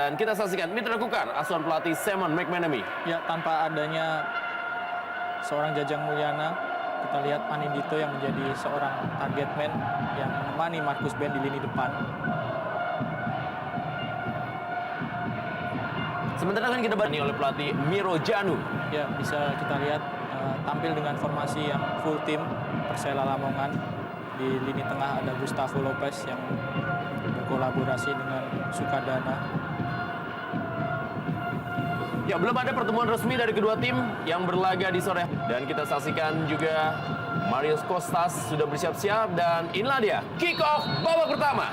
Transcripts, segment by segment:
Dan kita saksikan Mitra Kukar, asuhan pelatih Simon McManamy. Ya, tanpa adanya seorang Jajang Mulyana, kita lihat Anindito yang menjadi seorang target man yang menemani Marcus Ben di lini depan. Sementara kan kita banding oleh pelatih Miro Janu. Ya, bisa kita lihat tampil dengan formasi yang full team Persela Lamongan. Di lini tengah ada Gustavo Lopez yang berkolaborasi dengan Sukadana. Ya, belum ada pertemuan resmi dari kedua tim yang berlaga di sore. Dan kita saksikan juga Marius Costas sudah bersiap-siap. Dan inilah dia, kick off babak pertama.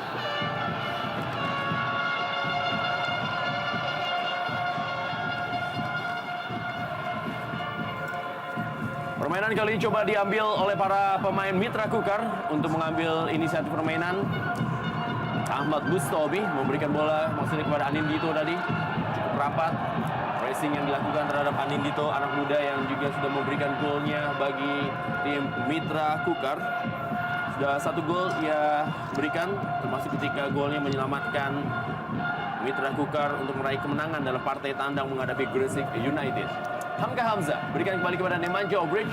Permainan kali ini coba diambil oleh para pemain Mitra Kukar untuk mengambil inisiatif permainan. Ahmad Bustomi memberikan bola maksudnya kepada Anindito tadi. Cukup rapat. Pressing yang dilakukan terhadap Anindito, anak muda yang juga sudah memberikan golnya bagi tim Mitra Kukar. Sudah 1 gol ia berikan, termasuk ketika golnya menyelamatkan Mitra Kukar untuk meraih kemenangan dalam partai tandang menghadapi Gresik United. Hamka Hamzah berikan kembali kepada Nemanja Obrich.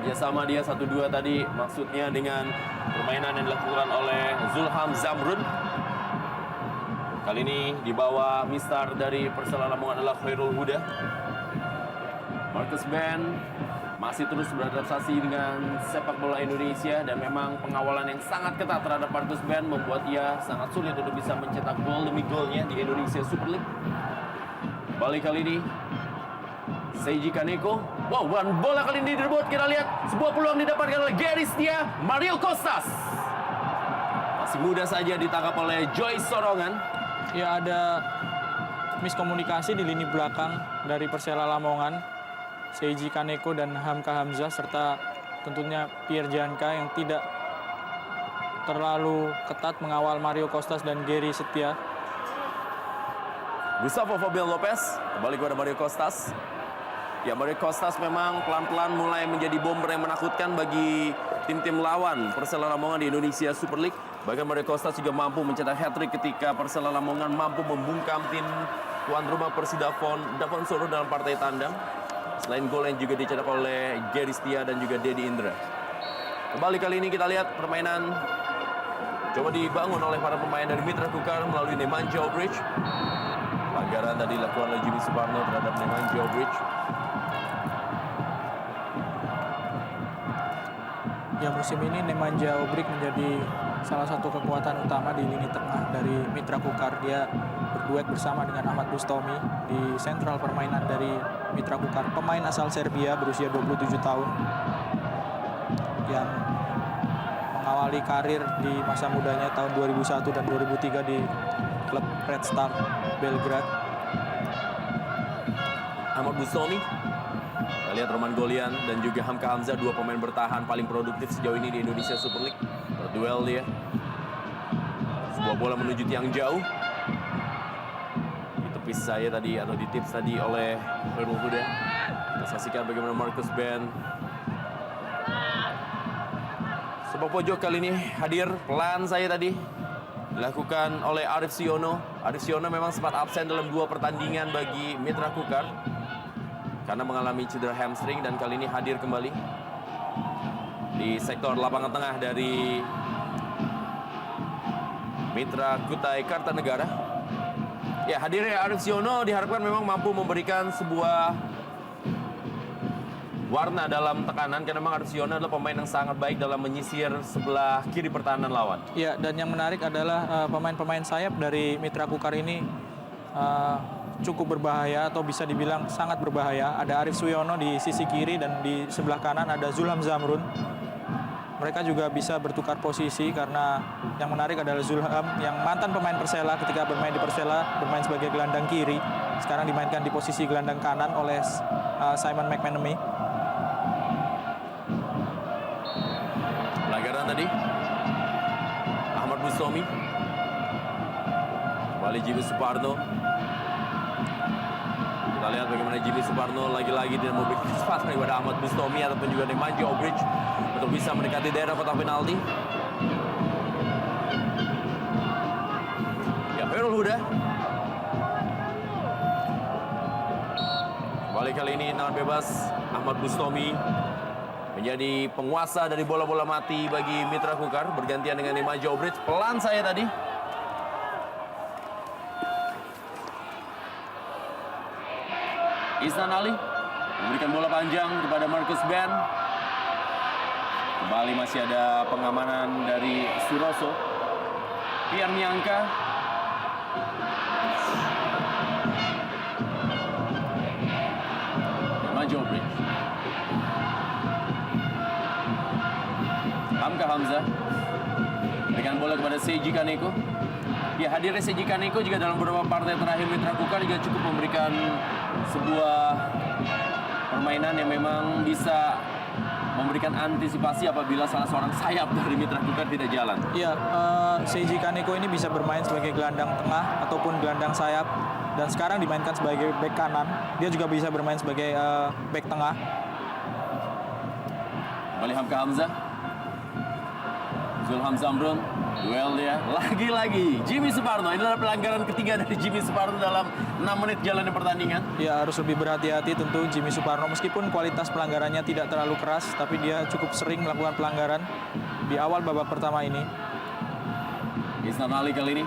Kerjasama dia 1-2 tadi, maksudnya dengan permainan yang dilakukan oleh Zulham Zamrun. Kali ini di bawah mistar dari Persela Lamongan adalah Khairul Huda. Marcus Ben masih terus beradaptasi dengan sepak bola Indonesia dan memang pengawalan yang sangat ketat terhadap Marcus Ben membuat ia sangat sulit untuk bisa mencetak gol demi golnya di Indonesia Super League. Balik kali ini Seiji Kaneko. Wow, bola kali ini direbut. Kita lihat sebuah peluang didapatkan oleh Gary Setia. Mario Costas masih muda saja ditangkap oleh Joy Sorongan. Ya, ada miskomunikasi di lini belakang dari Persela Lamongan. Seiji Kaneko dan Hamka Hamzah serta tentunya Pierre Janka yang tidak terlalu ketat mengawal Mario Costas dan Gary Setia. Gustavo Fabian Lopez kembali kepada Mario Costas. Ya, Mario Costas memang pelan-pelan mulai menjadi bomber yang menakutkan bagi tim-tim lawan Persela Lamongan di Indonesia Super League. Bahkan Mario Costas juga mampu mencetak hat-trick ketika Persela Lamongan mampu membungkam tim tuan rumah Davon Soro dalam partai tandang. Selain gol yang juga dicetak oleh Gary Setia dan juga Dedi Indra. Kembali kali ini kita lihat permainan coba dibangun oleh para pemain dari Mitra Kukar melalui Nemanja Obrich. Pelanggaran tadi dilakukan oleh Jimmy Suparno terhadap Nemanja Obrich. Ya, musim ini Nemanja Obrich menjadi salah satu kekuatan utama di lini tengah dari Mitra Kukar. Dia berduet bersama dengan Ahmad Bustomi di sentral permainan dari Mitra Kukar. Pemain asal Serbia berusia 27 tahun yang mengawali karir di masa mudanya tahun 2001 dan 2003 di klub Red Star Belgrade. Ahmad Bustomi. Kita lihat Roman Golian dan juga Hamka Hamzah, 2 pemain bertahan paling produktif sejauh ini di Indonesia Super League. Berduel dia. Sebuah bola menuju tiang jauh. Ditepis saya tadi atau ditips tadi oleh Khairul Huda. Kita saksikan bagaimana Marcus Ben. Sepak pojok kali ini hadir pelan saya tadi. Dilakukan oleh Arif Siono. Arif Siono memang sempat absen dalam 2 pertandingan bagi Mitra Kukar karena mengalami cedera hamstring dan kali ini hadir kembali di sektor lapangan tengah dari Mitra Kutai Kartanegara. Ya, hadirnya Arif Siono diharapkan memang mampu memberikan sebuah warna dalam tekanan karena memang Arif Siono adalah pemain yang sangat baik dalam menyisir sebelah kiri pertahanan lawan. Ya, dan yang menarik adalah pemain-pemain sayap dari Mitra Kukar ini cukup berbahaya atau bisa dibilang sangat berbahaya. Ada Arif Suyono di sisi kiri dan di sebelah kanan ada Zulham Zamrun. Mereka juga bisa bertukar posisi karena yang menarik adalah Zulham yang mantan pemain Persela ketika bermain di Persela bermain sebagai gelandang kiri. Sekarang dimainkan di posisi gelandang kanan oleh Simon McManamy. Pelanggaran tadi Ahmad Bustomi. Kembali Jimmy Suparno. Kita lihat bagaimana Jimmy Suparno lagi-lagi tidak memberikan kesempatan kepada Ahmad Bustomi ataupun juga Nemanja Obrich untuk bisa mendekati daerah kotak penalti. Ya, Khairul Huda. Kembali kali ini tendangan bebas Ahmad Bustomi menjadi penguasa dari bola-bola mati bagi Mitra Kukar, bergantian dengan Nemanja Obrich. Pelan saya tadi. Isnan Ali memberikan bola panjang kepada Marcus Ben. Kembali masih ada pengamanan dari Suroso. Pierre Niangka. Nemanja Obrich. Hamka Hamzah berikan bola kepada Seiji Kaneko. Ya, hadirnya Seiji Kaneko juga dalam beberapa partai terakhir Mitra Kukar juga cukup memberikan sebuah permainan yang memang bisa memberikan antisipasi apabila salah seorang sayap dari Mitra Kukar tidak jalan. Iya, Seiji Kaneko ini bisa bermain sebagai gelandang tengah ataupun gelandang sayap, dan sekarang dimainkan sebagai bek kanan. Dia juga bisa bermain sebagai bek tengah. Kembali Hamka Hamzah. Zulham Zamrun, duel dia. Lagi-lagi Jimmy Suparno. Ini adalah pelanggaran ketiga dari Jimmy Suparno dalam 6 menit jalannya pertandingan. Ya, harus lebih berhati-hati tentu Jimmy Suparno. Meskipun kualitas pelanggarannya tidak terlalu keras, tapi dia cukup sering melakukan pelanggaran di awal babak pertama ini. Isnan Ali kali ini.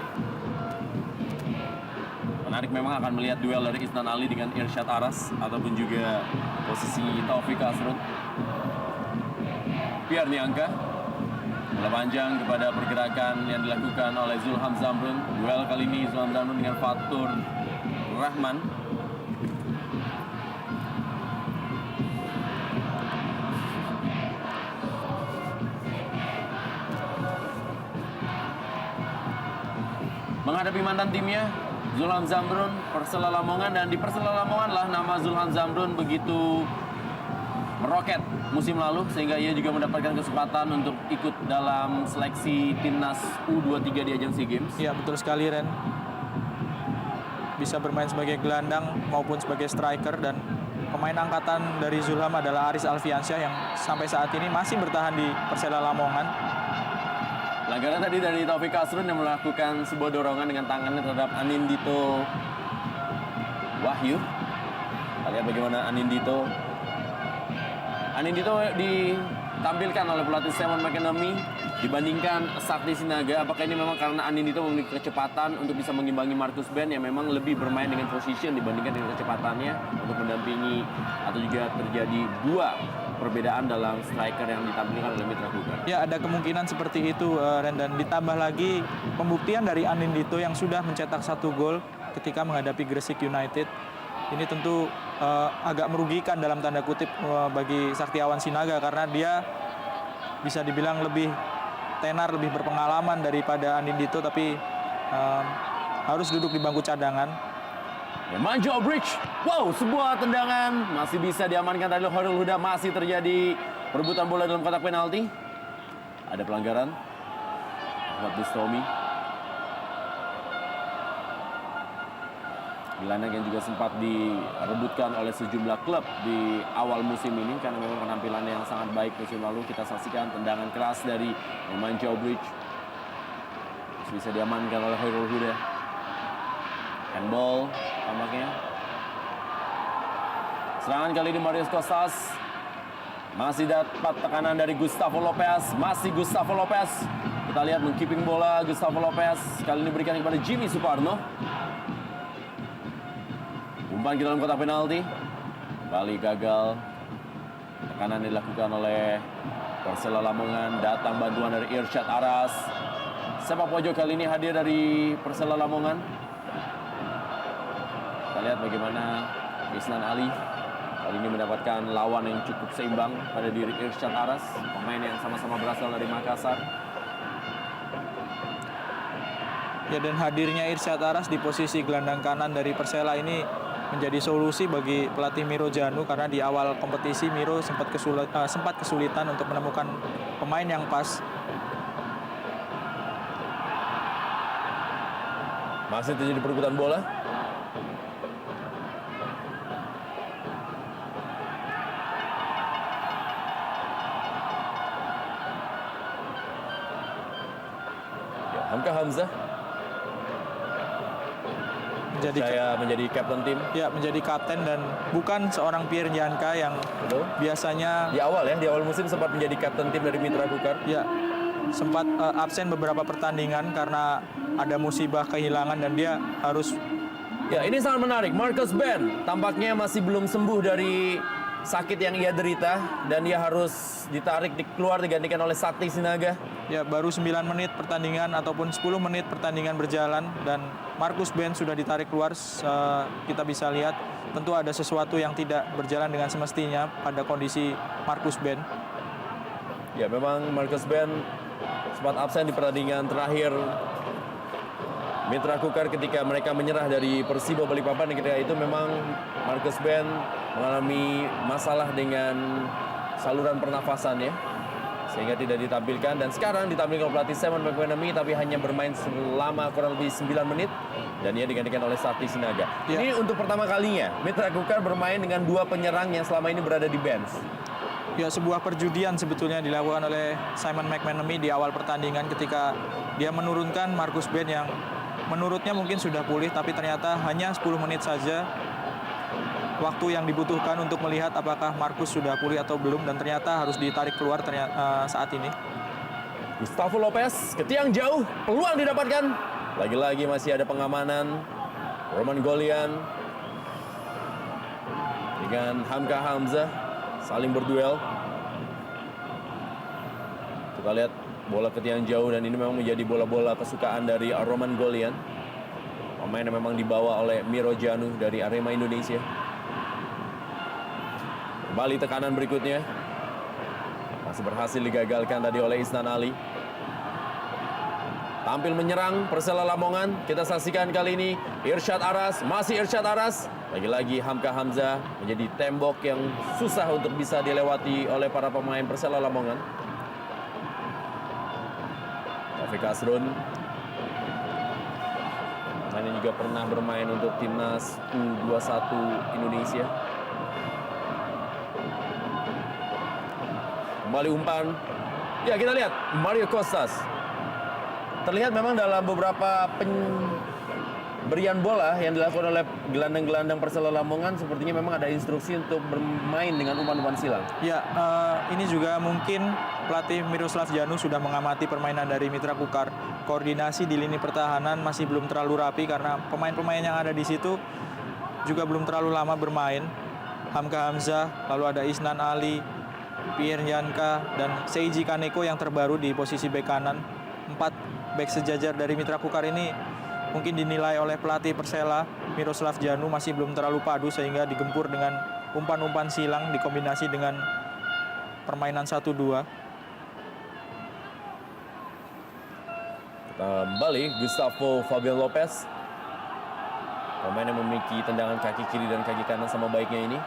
Menarik memang akan melihat duel dari Isnan Ali dengan Irsyad Aras ataupun juga posisi Taufik Asrun. Pierre Niangka. Bola panjang kepada pergerakan yang dilakukan oleh Zulham Zamrun. Duel kali ini Zulham Zamrun dengan Fatur Rahman. Menghadapi mantan timnya, Zulham Zamrun, Persela Lamongan, dan di Persela Lamongan lah nama Zulham Zamrun begitu meroket musim lalu sehingga ia juga mendapatkan kesempatan untuk ikut dalam seleksi timnas U23 di ajang SEA Games. Ya, betul sekali, Ren. Bisa bermain sebagai gelandang maupun sebagai striker, dan pemain angkatan dari Zulham adalah Aris Alfiansyah yang sampai saat ini masih bertahan di Persela Lamongan. Pelanggaran tadi dari Taufik Asrun yang melakukan sebuah dorongan dengan tangannya terhadap Anindito Wahyu. Kita lihat bagaimana Anindito ditampilkan oleh pelatih Simon McAnamy dibandingkan Sakti Sinaga. Apakah ini memang karena Anindito memiliki kecepatan untuk bisa mengimbangi Marcus Ben yang memang lebih bermain dengan position dibandingkan dengan kecepatannya untuk mendampingi, atau juga terjadi dua perbedaan dalam striker yang ditampilkan oleh Mitra Kukar? Ya, ada kemungkinan seperti itu, Ren, dan ditambah lagi pembuktian dari Anindito yang sudah mencetak 1 gol ketika menghadapi Gresik United. Ini tentu agak merugikan dalam tanda kutip bagi Saktiawan Sinaga, karena dia bisa dibilang lebih tenar, lebih berpengalaman daripada Anindito, tapi harus duduk di bangku cadangan. Nemanja Obrich, wow, sebuah tendangan masih bisa diamankan dari Khairul Huda. Masih terjadi perebutan bola dalam kotak penalti. Ada pelanggaran Ahmad Bustomi. Gelandang yang juga sempat direbutkan oleh sejumlah klub di awal musim ini karena memang penampilannya yang sangat baik musim lalu. Kita saksikan tendangan keras dari Nemanja Obrich. Masih bisa diamankan oleh Khairul Huda. Handball tampaknya. Serangan kali ini Marius Costas. Masih dapat tekanan dari Gustavo Lopez. Masih Gustavo Lopez. Kita lihat mengkeeping bola Gustavo Lopez. Kali ini berikan kepada Jimmy Suparno. Umpan ke dalam kotak penalti. Kembali gagal. Tekanan dilakukan oleh Persela Lamongan. Datang bantuan dari Irsyad Aras. Sepak pojok kali ini hadir dari Persela Lamongan. Kita lihat bagaimana Isnan Ali kali ini mendapatkan lawan yang cukup seimbang pada diri Irsyad Aras, pemain yang sama-sama berasal dari Makassar. Ya, dan hadirnya Irsyad Aras di posisi gelandang kanan dari Persela ini menjadi solusi bagi pelatih Miro Janu, karena di awal kompetisi Miro sempat kesulitan untuk menemukan pemain yang pas. Masih terjadi perebutan bola. Hamka Hamzah. saya menjadi kapten tim. Ya, menjadi kapten dan bukan seorang Pierre Janka yang Betul. biasanya Di awal musim sempat menjadi kapten tim dari Mitra Kukar. ya sempat absen beberapa pertandingan karena ada musibah kehilangan dan dia harus. Ya, ini sangat menarik. Marcus Ben tampaknya masih belum sembuh dari sakit yang ia derita dan ia harus ditarik keluar digantikan oleh Sakti Sinaga. Ya, baru 9 menit pertandingan ataupun 10 menit pertandingan berjalan dan Marcus Ben sudah ditarik keluar. Kita bisa lihat tentu ada sesuatu yang tidak berjalan dengan semestinya pada kondisi Marcus Ben. Ya, memang Marcus Ben sempat absen di pertandingan terakhir Mitra Kukar ketika mereka menyerah dari Persibo Balikpapan. Ketika itu memang Marcus Ben mengalami masalah dengan saluran pernafasannya sehingga tidak ditampilkan, dan sekarang ditampilkan oleh pelatih Simon McManamy tapi hanya bermain selama kurang lebih 9 menit dan ia digantikan oleh Sakti Sinaga. Ya. Ini untuk pertama kalinya Mitra Kukar bermain dengan 2 penyerang yang selama ini berada di bench. Ya, sebuah perjudian sebetulnya dilakukan oleh Simon McManamy di awal pertandingan ketika dia menurunkan Marcus Ben yang menurutnya mungkin sudah pulih, tapi ternyata hanya 10 menit saja waktu yang dibutuhkan untuk melihat apakah Marcus sudah pulih atau belum, dan ternyata harus ditarik keluar saat ini. Gustavo Lopez ke tiang jauh, peluang didapatkan. Lagi-lagi masih ada pengamanan. Roman Golian dengan Hamka Hamzah saling berduel. Kita lihat bola ke tiang jauh dan ini memang menjadi bola-bola kesukaan dari Roman Golian. Pemain yang memang dibawa oleh Miro Janu dari Arema Indonesia. Kembali tekanan berikutnya. Masih berhasil digagalkan tadi oleh Isnan Ali. Tampil menyerang Persela Lamongan. Kita saksikan kali ini Irsyad Aras, masih Irsyad Aras. Lagi-lagi Hamka Hamzah menjadi tembok yang susah untuk bisa dilewati oleh para pemain Persela Lamongan. Taufik Asrun. Pemain yang juga pernah bermain untuk timnas U21 Indonesia. Kembali umpan. Ya, kita lihat Mario Costas. Terlihat memang dalam beberapa pemberian bola yang dilakukan oleh gelandang-gelandang Persela Lamongan sepertinya memang ada instruksi untuk bermain dengan umpan-umpan silang. Ya, ini juga mungkin pelatih Miroslav Janu sudah mengamati permainan dari Mitra Kukar. Koordinasi di lini pertahanan masih belum terlalu rapi karena pemain-pemain yang ada di situ juga belum terlalu lama bermain. Hamka Hamzah, lalu ada Isnan Ali, Pierre Janka, dan Seiji Kaneko yang terbaru di posisi bek kanan. 4 bek sejajar dari Mitra Kukar ini mungkin dinilai oleh pelatih Persela Miroslav Janu masih belum terlalu padu sehingga digempur dengan umpan-umpan silang dikombinasi dengan permainan 1-2. Kembali Gustavo Fabian Lopez, pemain yang memiliki tendangan kaki kiri dan kaki kanan sama baiknya ini.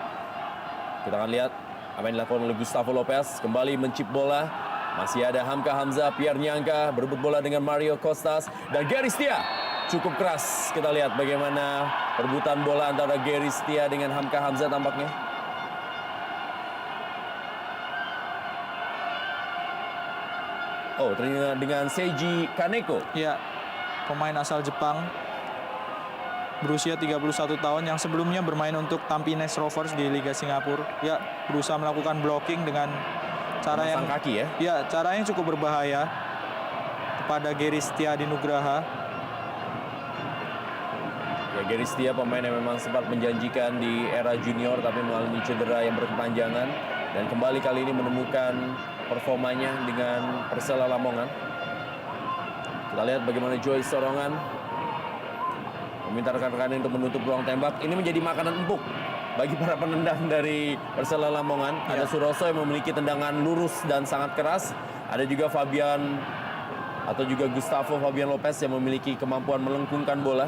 Kita akan lihat apa yang dilakukan oleh Gustavo Lopez. Kembali mencip bola. Masih ada Hamka Hamzah, Pierre Nyangka berebut bola dengan Mario Costas dan Gary Setia. Cukup keras. Kita lihat bagaimana perebutan bola antara Gary Setia dengan Hamka Hamzah tampaknya. Oh, ternyata dengan Seiji Kaneko. Ya, pemain asal Jepang berusia 31 tahun yang sebelumnya bermain untuk Tampines Rovers di Liga Singapura. Ya, berusaha melakukan blocking dengan cara yang kaki ya. Ya, cara yang cukup berbahaya kepada Gary Setia di Nugraha. Ya, Gary Setia pemain yang memang sempat menjanjikan di era junior tapi mengalami cedera yang berkepanjangan dan kembali kali ini menemukan performanya dengan Persela Lamongan. Kita lihat bagaimana Joy Sorongan meminta rekan-rekannya untuk menutup ruang tembak. Ini menjadi makanan empuk bagi para penendang dari Persela Lamongan. Ada Suroso yang memiliki tendangan lurus dan sangat keras. Ada juga Fabian atau juga Gustavo Fabian Lopez yang memiliki kemampuan melengkungkan bola.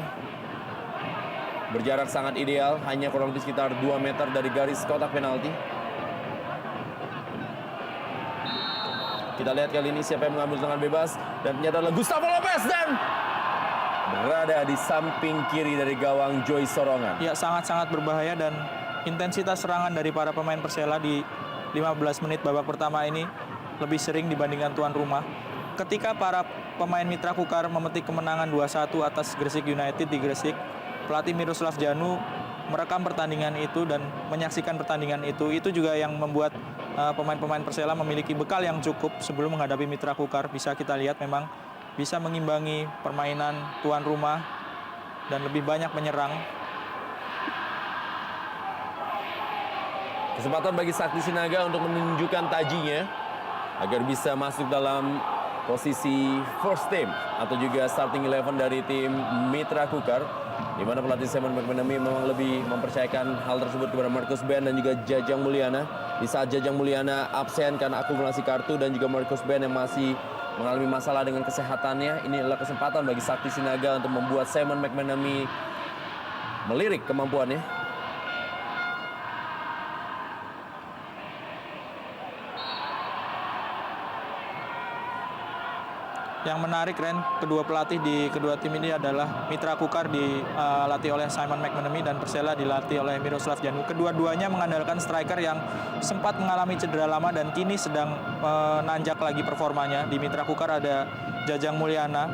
Berjarak sangat ideal, hanya kurang lebih sekitar 2 meter dari garis kotak penalti. Kita lihat kali ini siapa yang mengambil tendangan bebas dan ternyata adalah Gustavo Lopez dan berada di samping kiri dari gawang Joy Sorongan. Ya, sangat-sangat berbahaya dan intensitas serangan dari para pemain Persela di 15 menit babak pertama ini lebih sering dibandingkan tuan rumah. Ketika para pemain Mitra Kukar memetik kemenangan 2-1 atas Gresik United di Gresik, pelatih Miroslav Janu merekam pertandingan itu dan menyaksikan pertandingan itu juga yang membuat pemain-pemain Persela memiliki bekal yang cukup sebelum menghadapi Mitra Kukar. Bisa kita lihat memang bisa mengimbangi permainan tuan rumah dan lebih banyak menyerang. Kesempatan bagi Sakti Sinaga untuk menunjukkan tajinya agar bisa masuk dalam posisi first team atau juga starting 11 dari tim Mitra Kukar, di mana pelatih Simon McManamy memang lebih mempercayakan hal tersebut kepada Marcus Ben dan juga Jajang Mulyana. Di saat Jajang Mulyana absen karena akumulasi kartu dan juga Marcus Ben yang masih mengalami masalah dengan kesehatannya, ini adalah kesempatan bagi Sakti Sinaga untuk membuat Simon McManamy melirik kemampuannya. Yang menarik, Ren, kedua pelatih di kedua tim ini adalah Mitra Kukar dilatih oleh Simon McManamy dan Persela dilatih oleh Miroslav Janu. Kedua-duanya mengandalkan striker yang sempat mengalami cedera lama dan kini sedang menanjak lagi performanya. Di Mitra Kukar ada Jajang Mulyana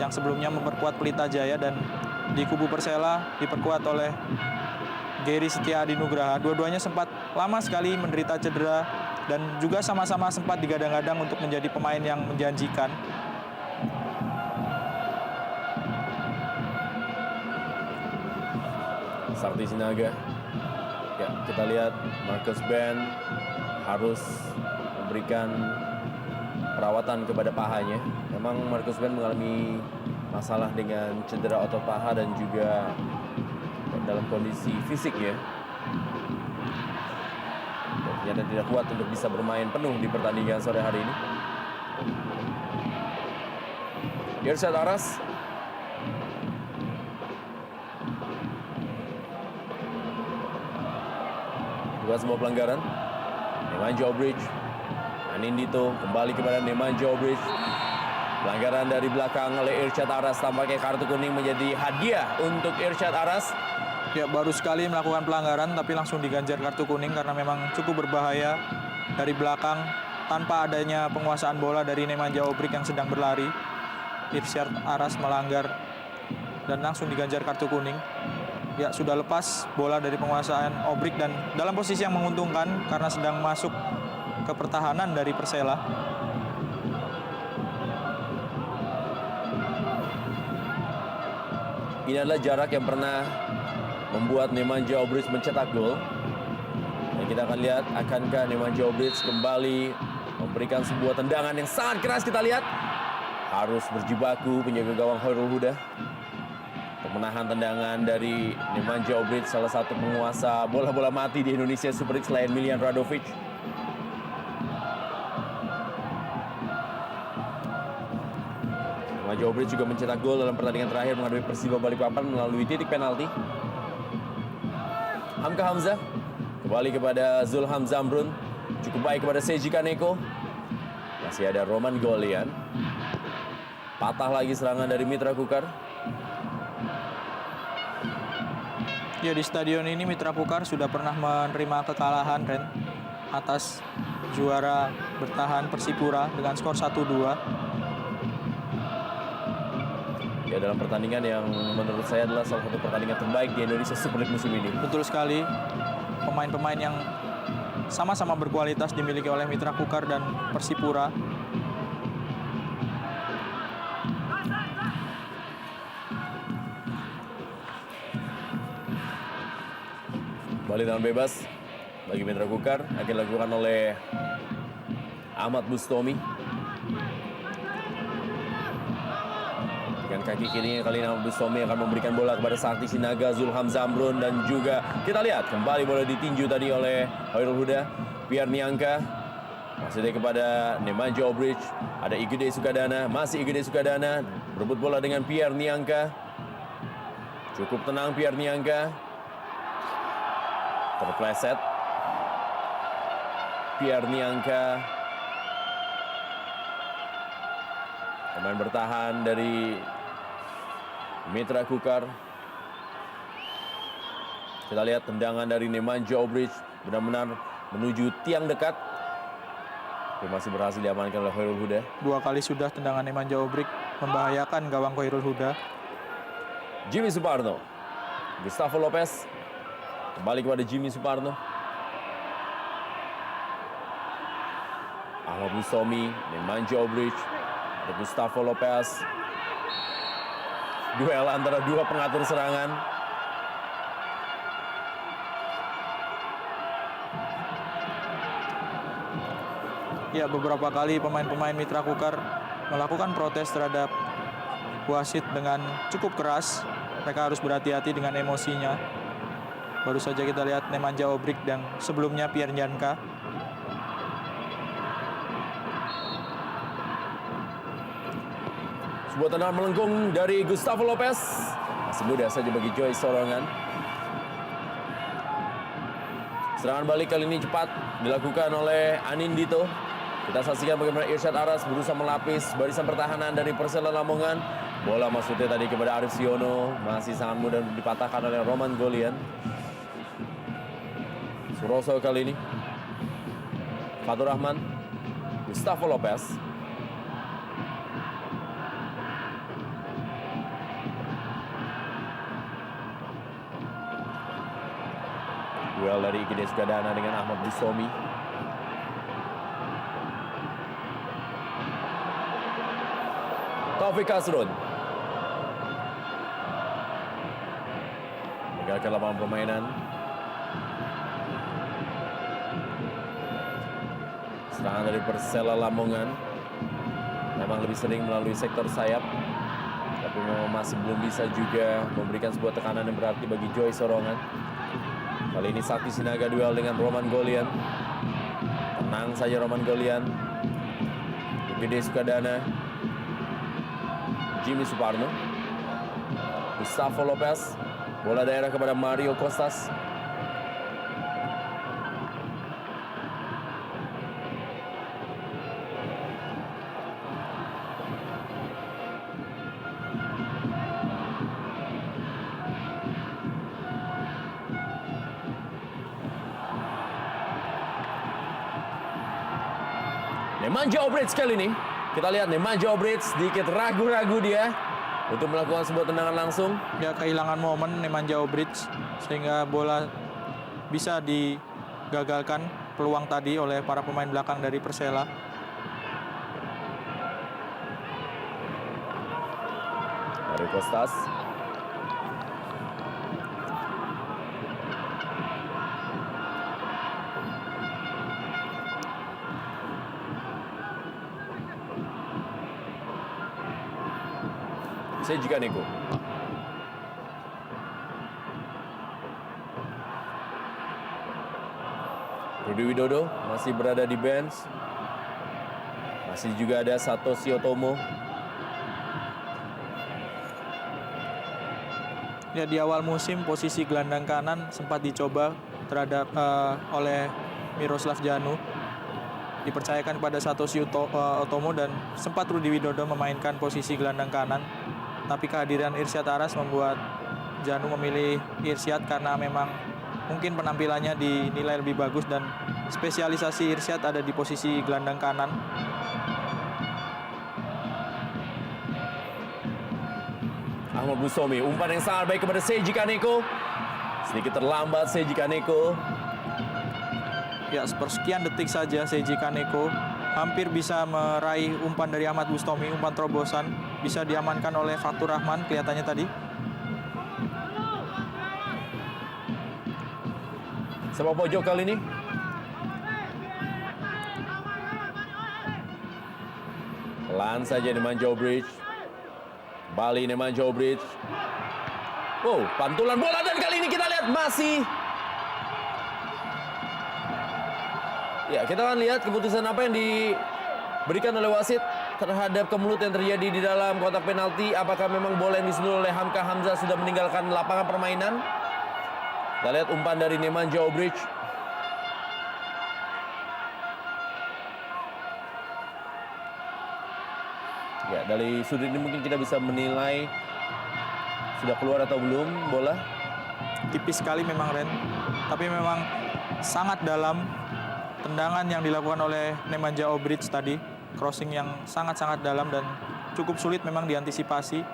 yang sebelumnya memperkuat Pelita Jaya, dan di kubu Persela diperkuat oleh Gary Setia Adinugraha. Dua-duanya sempat lama sekali menderita cedera dan juga sama-sama sempat digadang-gadang untuk menjadi pemain yang menjanjikan. Sakti Sinaga. Ya, kita lihat Marcus Ben harus memberikan perawatan kepada pahanya. Memang Marcus Ben mengalami masalah dengan cedera otot paha dan juga dalam kondisi fisik ya. Dan ternyata tidak kuat untuk bisa bermain penuh di pertandingan sore hari ini. Irsyad Aras. Bukan sebuah pelanggaran. Nemanja Obric. Anindito kembali kepada Nemanja Obric. Pelanggaran dari belakang oleh Irsyad Aras. Tampaknya kartu kuning menjadi hadiah untuk Irsyad Aras. Ya, baru sekali melakukan pelanggaran tapi langsung diganjar kartu kuning karena memang cukup berbahaya dari belakang tanpa adanya penguasaan bola dari Nemanja Obric yang sedang berlari. Irsyad Aras melanggar dan langsung diganjar kartu kuning. Ya, sudah lepas bola dari penguasaan Obric dan dalam posisi yang menguntungkan karena sedang masuk ke pertahanan dari Persela. Ini adalah jarak yang pernah membuat Nemanja Obric mencetak gol. Dan kita akan lihat akankah Nemanja Obric kembali memberikan sebuah tendangan yang sangat keras. Kita lihat harus berjibaku penjaga gawang Khairul Huda untuk menahan tendangan dari Nemanja Obric, salah satu penguasa bola-bola mati di Indonesia Super League selain Miljan Radovic. Nemanja Obric juga mencetak gol dalam pertandingan terakhir menghadapi Persiba Balikpapan melalui titik penalti. Hamka Hamzah kembali kepada Zulham Zamrun, cukup baik kepada Seiji Kaneko. Masih ada Roman Golian. Patah lagi serangan dari Mitra Kukar. Ya, di stadion ini Mitra Kukar sudah pernah menerima kekalahan, Ren, atas juara bertahan Persipura dengan skor 1-2. Ya, dalam pertandingan yang menurut saya adalah salah satu pertandingan terbaik di Indonesia Super League musim ini. Betul sekali, pemain-pemain yang sama-sama berkualitas dimiliki oleh Mitra Kukar dan Persipura. Kembali dalam bebas bagi Mitra Kukar akan dilakukan oleh Ahmad Bustomi. Dengan kaki kirinya kali ini Ahmad Bustomi akan memberikan bola kepada Sakti Sinaga, Zulham Zamrun, dan juga kita lihat kembali bola ditinju tadi oleh Khairul Huda. Pierre Niangka masih ada kepada Nemanja Obric, ada Igede Sukadana, masih Igede Sukadana berebut bola dengan Pierre Niangka. Cukup tenang Pierre Niangka. Terpleset Pierre Niangka, pemain bertahan dari Mitra Kukar. Kita lihat tendangan dari Nemanja Obric benar-benar menuju tiang dekat, tapi masih berhasil diamankan oleh Khairul Huda. 2 kali sudah tendangan Nemanja Obric membahayakan gawang Khairul Huda. Jimmy Suparno Gustavo Lopez. Kembali kepada Jimmy Suparno. Ahmad Bustomi, Nemanja Obric, ada Gustavo Lopez. Duel antara dua pengatur serangan. Ya, beberapa kali pemain-pemain Mitra Kukar melakukan protes terhadap wasit dengan cukup keras. Mereka harus berhati-hati dengan emosinya. Baru saja kita lihat Nemanja Obric dan sebelumnya Pierre Janka. Sebuah tendangan melengkung dari Gustavo Lopez. Masih mudah saja bagi Joy Sorongan. Serangan balik kali ini cepat dilakukan oleh Anindito. Kita saksikan bagaimana Irsyad Aras berusaha melapis barisan pertahanan dari Persela Lamongan. Bola maksudnya tadi kepada Arif Siono. Masih sangat mudah dipatahkan oleh Roman Golian. Suroso kali ini. Fatur Rahman. Gustavo Lopez. Duel dari Igede Sugadana dengan Ahmad Bustomi. Taufik Kasrun. Meninggalkan lapangan permainan. Serangan dari Persela Lamongan. Memang lebih sering melalui sektor sayap. Tapi memang masih belum bisa juga memberikan sebuah tekanan yang berarti bagi Joy Sorongan. Kali ini Sakti Sinaga duel dengan Roman Golian. Tenang saja Roman Golian. Igede Sukadana. Jimmy Suparno. Gustavo Lopez. Bola daerah kepada Mario Costas. Nemanja Obric kali ini. Kita lihat Nemanja Obric sedikit ragu-ragu dia untuk melakukan sebuah tendangan langsung. Ya, kehilangan momen Nemanja Obric sehingga bola bisa digagalkan peluang tadi oleh para pemain belakang dari Persela. Mario Costas. Seji Kaneko. Rudi Widodo masih berada di bench. Masih juga ada Satoshi Otomo. Ya, di awal musim posisi gelandang kanan sempat dicoba terhadap oleh Miroslav Janu. Dipercayakan kepada Satoshi Otomo dan sempat Rudi Widodo memainkan posisi gelandang kanan. Tapi kehadiran Irsyad Aras membuat Janu memilih Irsyad karena memang mungkin penampilannya dinilai lebih bagus dan spesialisasi Irsyad ada di posisi gelandang kanan. Ahmad Bustomi, umpan yang sangat baik kepada Seji Kaneko. Sedikit terlambat Seji Kaneko. Ya, sepersekian detik saja Seji Kaneko hampir bisa meraih umpan dari Ahmad Bustomi, umpan terobosan. Bisa diamankan oleh Fatur Rahman kelihatannya tadi. Sepak pojok kali ini. Pelan saja Nemanja Obric. Kembali Nemanja Obric. Oh, pantulan bola dan kali ini kita lihat masih. Ya, kita akan lihat keputusan apa yang diberikan oleh wasit terhadap kemelut yang terjadi di dalam kotak penalti. Apakah memang bola yang disentuh oleh Hamka Hamzah sudah meninggalkan lapangan permainan? Kita lihat umpan dari Nemanja Obric. Ya, dari sudut ini mungkin kita bisa menilai sudah keluar atau belum bola. Tipis sekali memang, Ren. Tapi memang sangat dalam tendangan yang dilakukan oleh Nemanja Obric tadi. Crossing yang sangat-sangat dalam dan cukup sulit memang diantisipasi.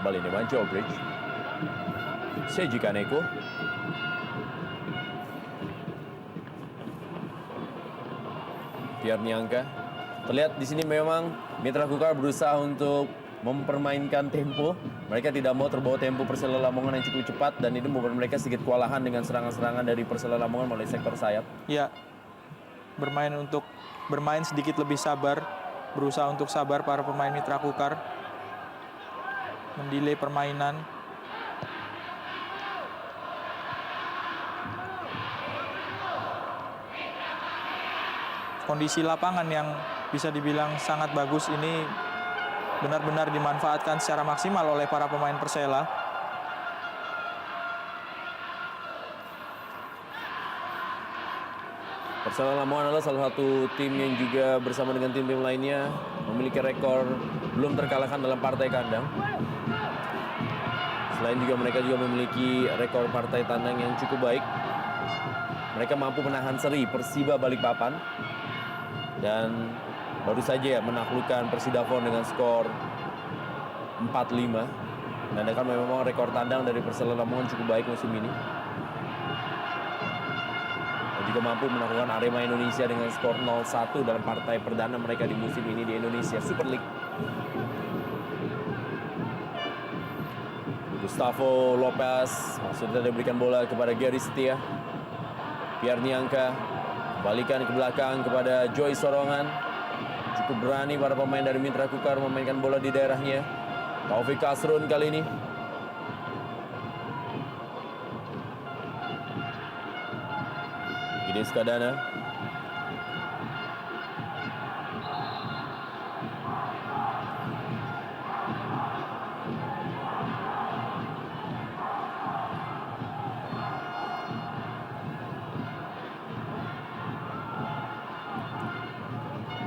Kembali dengan Jobridge. Seiji Kaneko. Pierre Niangka. Terlihat di sini memang Mitra Kukar berusaha untuk mempermainkan tempo. Mereka tidak mau terbawa tempo Persela Lamongan yang cukup cepat dan ini membuat mereka sedikit kewalahan dengan serangan-serangan dari Persela Lamongan melalui sektor sayap. Ya, bermain sedikit lebih sabar, berusaha untuk sabar para pemain Mitra Kukar, mendelay permainan. Kondisi lapangan yang bisa dibilang sangat bagus ini benar-benar dimanfaatkan secara maksimal oleh para pemain Persela. Persela Lamongan adalah salah satu tim yang juga bersama dengan tim-tim lainnya memiliki rekor belum terkalahkan dalam partai kandang. Selain juga mereka juga memiliki rekor partai tandang yang cukup baik. Mereka mampu menahan seri Persiba Balikpapan dan baru saja menaklukkan Persidafon dengan skor 4-5. Dan kan memang rekor tandang dari Persela Lamongan cukup baik musim ini. Juga mampu menaklukkan Arema Indonesia dengan skor 0-1 dalam partai perdana mereka di musim ini di Indonesia Super League. Gustavo Lopez sudah diberikan bola kepada Gary Setia. Pierre Niangka balikan ke belakang kepada Joy Sorongan. Cukup berani para pemain dari Mitra Kukar memainkan bola di daerahnya. Taufik Kasrun kali ini. Ide Skadana.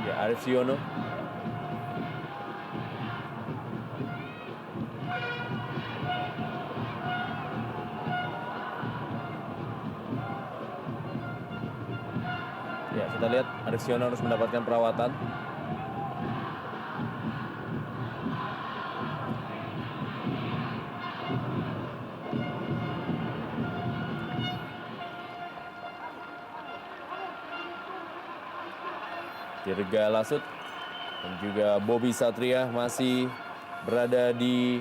Ya, Arif Siono. Ya, kita lihat Arif Siono harus mendapatkan perawatan. Dirga Lasut dan juga Bobby Satria masih berada di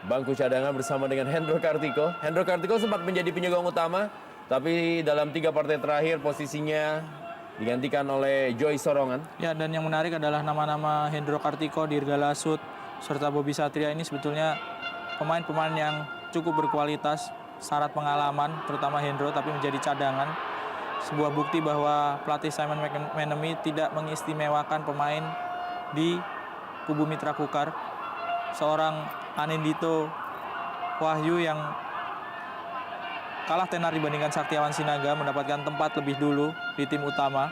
bangku cadangan bersama dengan Hendro Kartiko. Hendro Kartiko sempat menjadi penyokong utama, tapi dalam 3 partai terakhir posisinya digantikan oleh Joy Sorongan. Ya, dan yang menarik adalah nama-nama Hendro Kartiko, Dirga Lasut, serta Bobby Satria ini sebetulnya pemain-pemain yang cukup berkualitas, syarat pengalaman, terutama Hendro, tapi menjadi cadangan. Sebuah bukti bahwa pelatih Simon McManamy tidak mengistimewakan pemain di kubu Mitra Kukar. Seorang Anindito Wahyu yang kalah tenar dibandingkan Saktiawan Sinaga mendapatkan tempat lebih dulu di tim utama.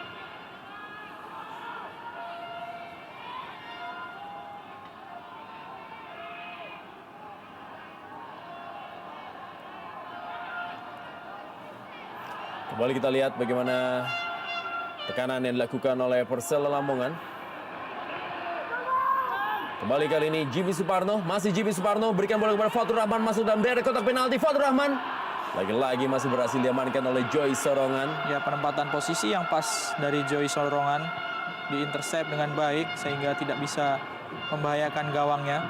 Kembali kita lihat bagaimana tekanan yang dilakukan oleh Persela Lamongan. Kembali kali ini Jimmy Suparno, masih Jimmy Suparno berikan bola kepada Fatur Rahman masuk dalam daerah kotak penalti. Fatur Rahman lagi-lagi masih berhasil diamankan oleh Joy Sorongan. Ya, penempatan posisi yang pas dari Joy Sorongan, diintersep dengan baik sehingga tidak bisa membahayakan gawangnya.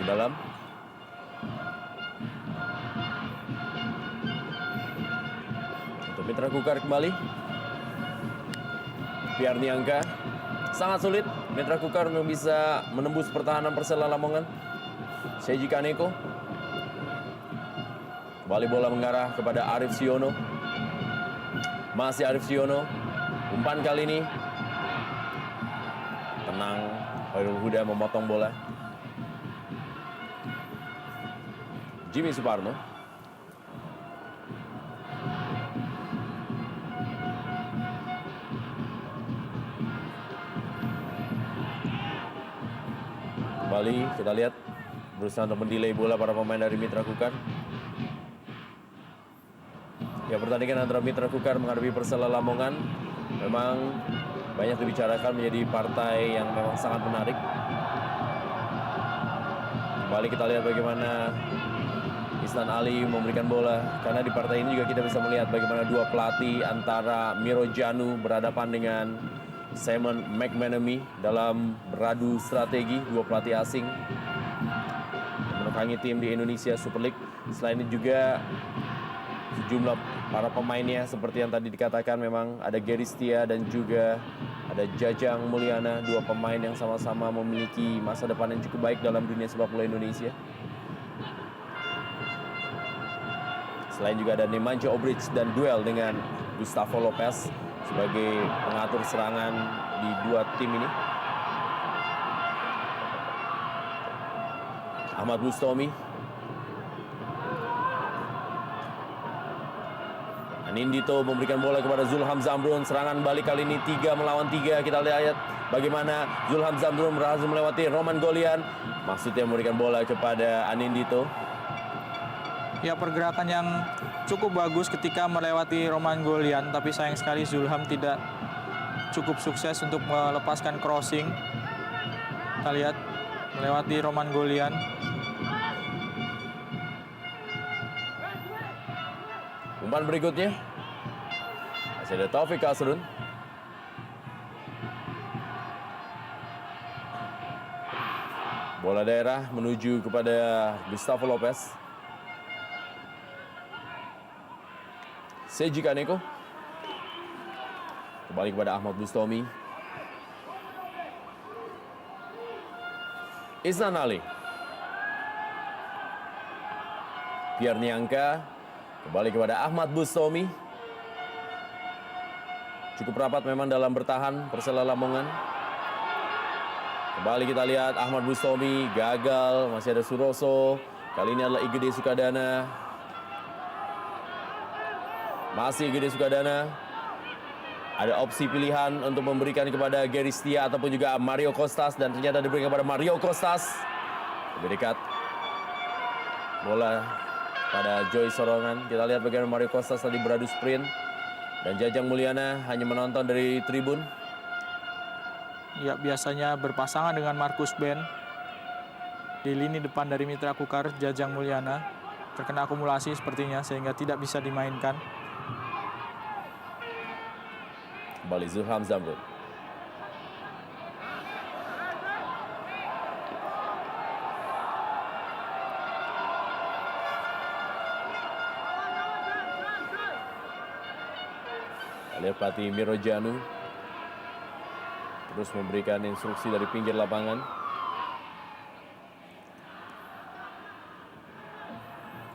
Dalam untuk Mitra Kukar kembali. Pierre Niangka sangat sulit Mitra Kukar untuk bisa menembus pertahanan Persela Lamongan. Seiji Kaneko kembali bola mengarah kepada Arif Siono. Masih Arif Siono, umpan kali ini tenang. Khairul Huda memotong bola. Jimmy Suparno. Kembali kita lihat berusaha untuk mendelay bola para pemain dari Mitra Kukar. Ya, pertandingan antara Mitra Kukar menghadapi Persela Lamongan memang banyak dibicarakan, menjadi partai yang memang sangat menarik. Kembali kita lihat bagaimana Isnan Ali memberikan bola, karena di partai ini juga kita bisa melihat bagaimana dua pelatih antara Miro Janu berhadapan dengan Simon McManamy dalam beradu strategi, dua pelatih asing menekangi tim di Indonesia Super League. Selain itu juga sejumlah para pemainnya seperti yang tadi dikatakan, memang ada Gary Setia dan juga ada Jajang Mulyana, dua pemain yang sama-sama memiliki masa depan yang cukup baik dalam dunia sepak bola Indonesia. Selain juga ada Nemanja Obric dan duel dengan Gustavo Lopez sebagai pengatur serangan di dua tim ini. Ahmad Bustomi, Anindito memberikan bola kepada Zulham Zamrun. Serangan balik kali ini 3 melawan 3. Kita lihat bagaimana Zulham Zamrun berhasil melewati Roman Golian. Maksudnya memberikan bola kepada Anindito. Ya, pergerakan yang cukup bagus ketika melewati Roman Golian, tapi sayang sekali Zulham tidak cukup sukses untuk melepaskan crossing. Kita lihat melewati Roman Golian. Umpan berikutnya masih ada Taufik Kasrun. Bola daerah menuju kepada Gustavo Lopez. Seji Kaneko. Kembali kepada Ahmad Bustomi. Isnan Ali. Pierre Niangka. Kembali kepada Ahmad Bustomi. Cukup rapat memang dalam bertahan Persela Lamongan. Kembali kita lihat Ahmad Bustomi gagal. Masih ada Suroso. Kali ini adalah Igede Sukadana. Masih Igede Sukadana. Ada opsi pilihan untuk memberikan kepada Gary Setia ataupun juga Mario Kostas, dan ternyata diberikan kepada Mario Kostas. Lebih dekat. Bola pada Joy Sorongan. Kita lihat bagaimana Mario Kostas tadi beradu sprint. Dan Jajang Mulyana hanya menonton dari tribun. Ya, biasanya berpasangan dengan Markus Ben. Di lini depan dari Mitra Kukar, Jajang Mulyana terkena akumulasi sepertinya sehingga tidak bisa dimainkan. Kembali Zulham Zamrun. Lihat pelatih Miro Janu terus memberikan instruksi dari pinggir lapangan.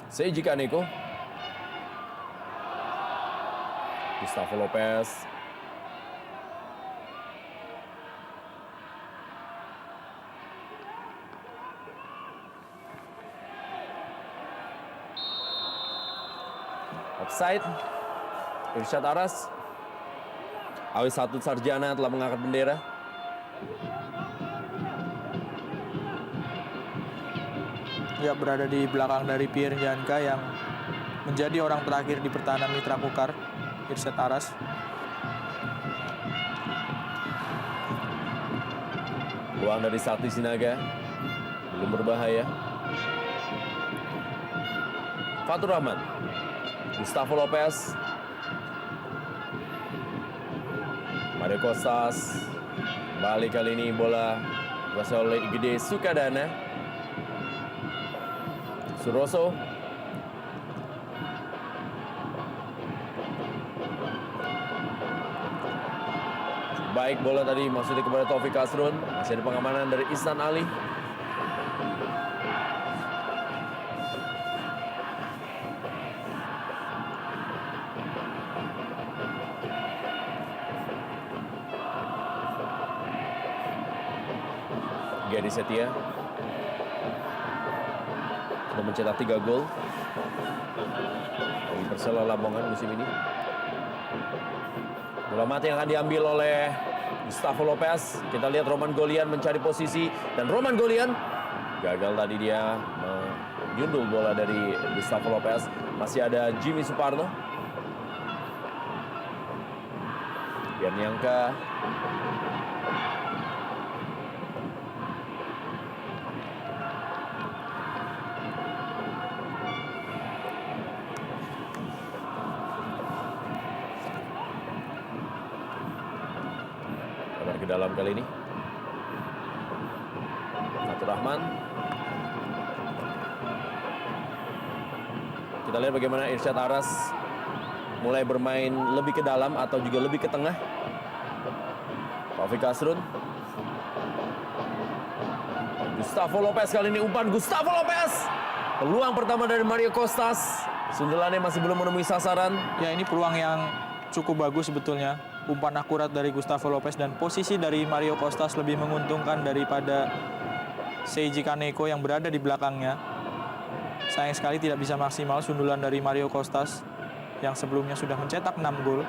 Seji Kaneko. Gustavo Lopez. Offside. Irsyad Aras. Awis Satu Sarjana telah mengangkat bendera. Ya, berada di belakang dari Pierre Niangka yang menjadi orang terakhir di pertahanan Mitra Kukar, Irsyad Aras. Peluang dari Sakti Sinaga belum berbahaya. Fatur Rahman. Gustavo Lopez. Mario Kostas. Kembali kali ini bola dikuasai oleh Igede Sukadana. Suroso. Baik bola tadi maksudnya kepada Taufik Kasrun. Masih ada pengamanan dari Isnan Ali. Gary Setia sudah mencetak 3 gol bagi Persela Lamongan musim ini. Bola mati yang akan diambil oleh Gustavo Lopez. Kita lihat Roman Golian mencari posisi, dan Roman Golian Gagal tadi dia menyundul bola dari Gustavo Lopez. Masih ada Jimmy Suparno. Piernianka. Lebar ke dalam kali ini. Fatur Rahman. Kita lihat bagaimana Irsyad Aras mulai bermain lebih ke dalam atau juga lebih ke tengah. Taufik Asrun. Gustavo Lopez kali ini, umpan Gustavo Lopez. Peluang pertama dari Mario Costas. Sundulannya masih belum menemui sasaran. Ya, ini peluang yang cukup bagus sebetulnya. Umpan akurat dari Gustavo Lopez dan posisi dari Mario Costas lebih menguntungkan daripada Seiji Kaneko yang berada di belakangnya. Sayang sekali tidak bisa maksimal sundulan dari Mario Costas yang sebelumnya sudah mencetak 6 gol.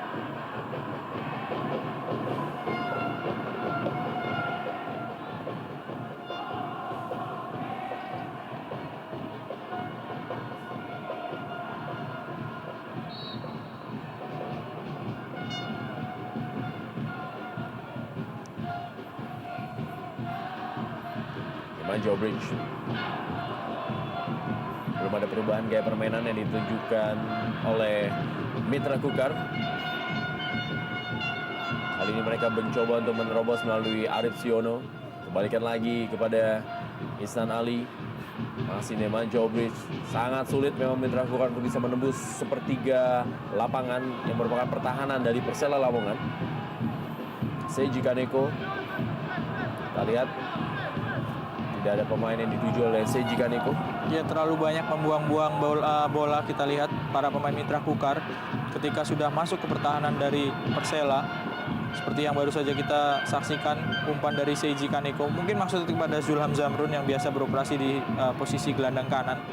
Joe Bridge. Belum ada perubahan gaya permainan yang ditunjukkan oleh Mitra Kukar. Kali ini mereka mencoba untuk menerobos melalui Arif Siono. Kembalikan lagi kepada Ihsan Ali. Masih Neman Joe Bridge. Sangat sulit memang Mitra Kukar untuk bisa menembus sepertiga lapangan yang merupakan pertahanan dari Persela Lamongan. Seiji Kaneko. Kita lihat. Tidak ada pemain yang dituju oleh Seiji Kaneko. Dia terlalu banyak membuang-buang bola kita lihat para pemain Mitra Kukar ketika sudah masuk ke pertahanan dari Persela. Seperti yang baru saja kita saksikan umpan dari Seiji Kaneko. Mungkin maksudnya kepada Zulham Zamrun yang biasa beroperasi di posisi gelandang kanan.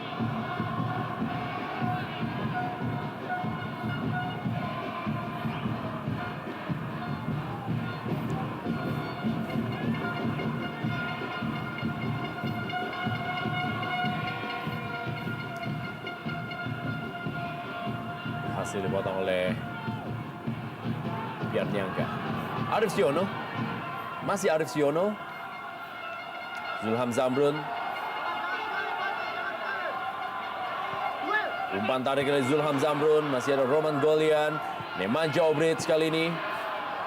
Hasil dipotong oleh Piernianka. Arif Siono. Masih Arif Siono. Zulham Zamrun. Umpan tarik dari Zulham Zamrun. Masih ada Roman Golian. Nemanja Obrich kali ini.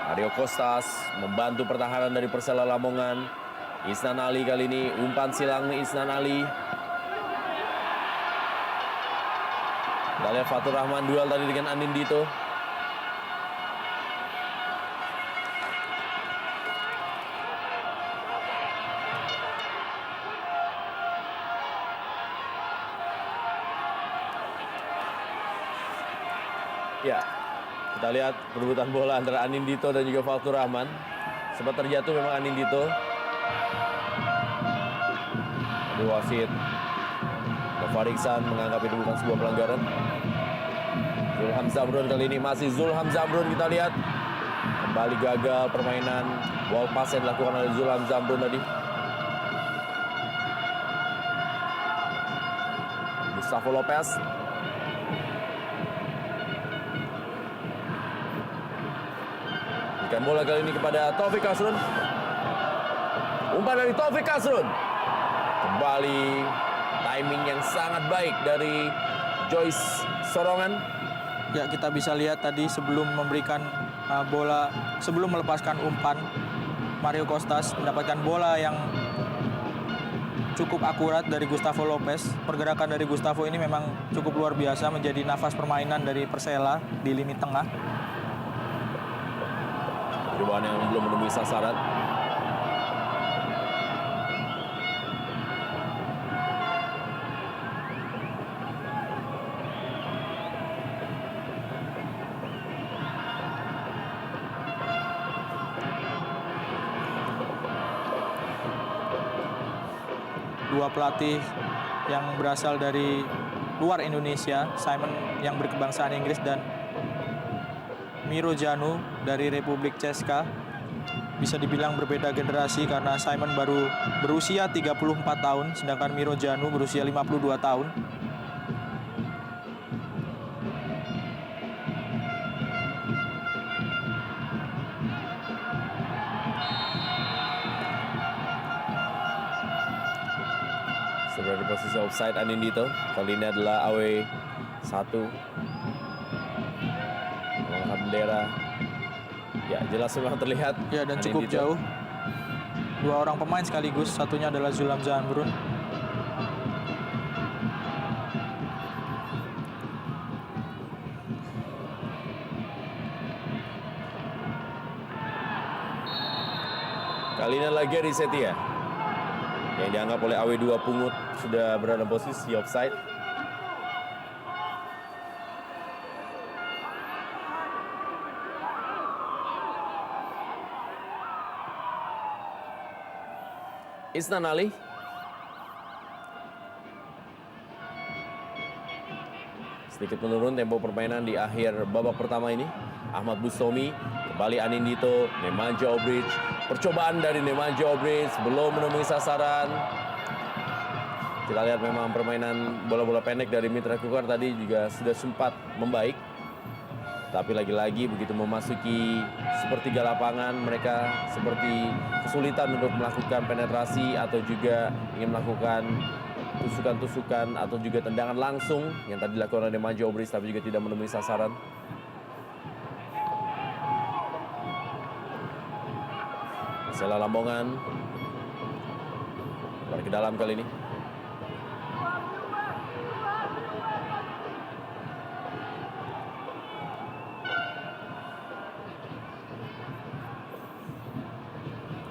Mario Costas membantu pertahanan dari Persela Lamongan. Ihsan Ali kali ini. Umpan silang Ihsan Ali. Kita lihat Fatur Rahman duel tadi dengan Anindito. Ya, kita lihat perebutan bola antara Anindito dan juga Fatur Rahman. Sempat terjatuh memang Anindito. Di wasit Nova Iksan menganggap itu bukan sebuah pelanggaran. Zulham Zamrun kali ini masih Zulham Zamrun, kita lihat. Kembali gagal permainan. Ball pass yang dilakukan oleh Zulham Zamrun tadi. Gustavo Lopez. Berikan bola kali ini kepada Taufik Asrun. Umpan dari Taufik Asrun. Kembali timing yang sangat baik dari Joyce Sorongan. Ya, kita bisa lihat tadi sebelum memberikan bola, sebelum melepaskan umpan, Mario Costas mendapatkan bola yang cukup akurat dari Gustavo Lopez. Pergerakan dari Gustavo ini memang cukup luar biasa, menjadi nafas permainan dari Persela di lini tengah. Perubahan yang belum menemui sasaran. Dua pelatih yang berasal dari luar Indonesia, Simon yang berkebangsaan Inggris dan Miro Janu dari Republik Ceska. bisa dibilang berbeda generasi karena Simon baru berusia 34 tahun, sedangkan Miro Janu berusia 52 tahun. Sudah di posisi offside Anindito. Kali ini adalah AW 1. Mengangkat bendera. Ya, jelas memang terlihat. Ya, dan cukup Anindito jauh. Dua orang pemain sekaligus, satunya adalah Zulham Zamrun. Kali ini adalah Gary Setia yang dianggap oleh AW2 pungut sudah berada posisi offside. Isnan Ali. Sedikit menurun tempo permainan di akhir babak pertama ini. Ahmad Bustomi, kembali Anindito, Nemanja Obric. Percobaan dari Nemanja Obric belum menemui sasaran. Kita lihat memang permainan bola-bola pendek dari Mitra Kukar tadi juga sudah sempat membaik. Tapi lagi-lagi begitu memasuki sepertiga lapangan, mereka seperti kesulitan untuk melakukan penetrasi atau juga ingin melakukan tusukan-tusukan atau juga tendangan langsung yang tadi dilakukan oleh Nemanja Obric tapi juga tidak menemui sasaran. Sela Lamongan ke dalam kali ini.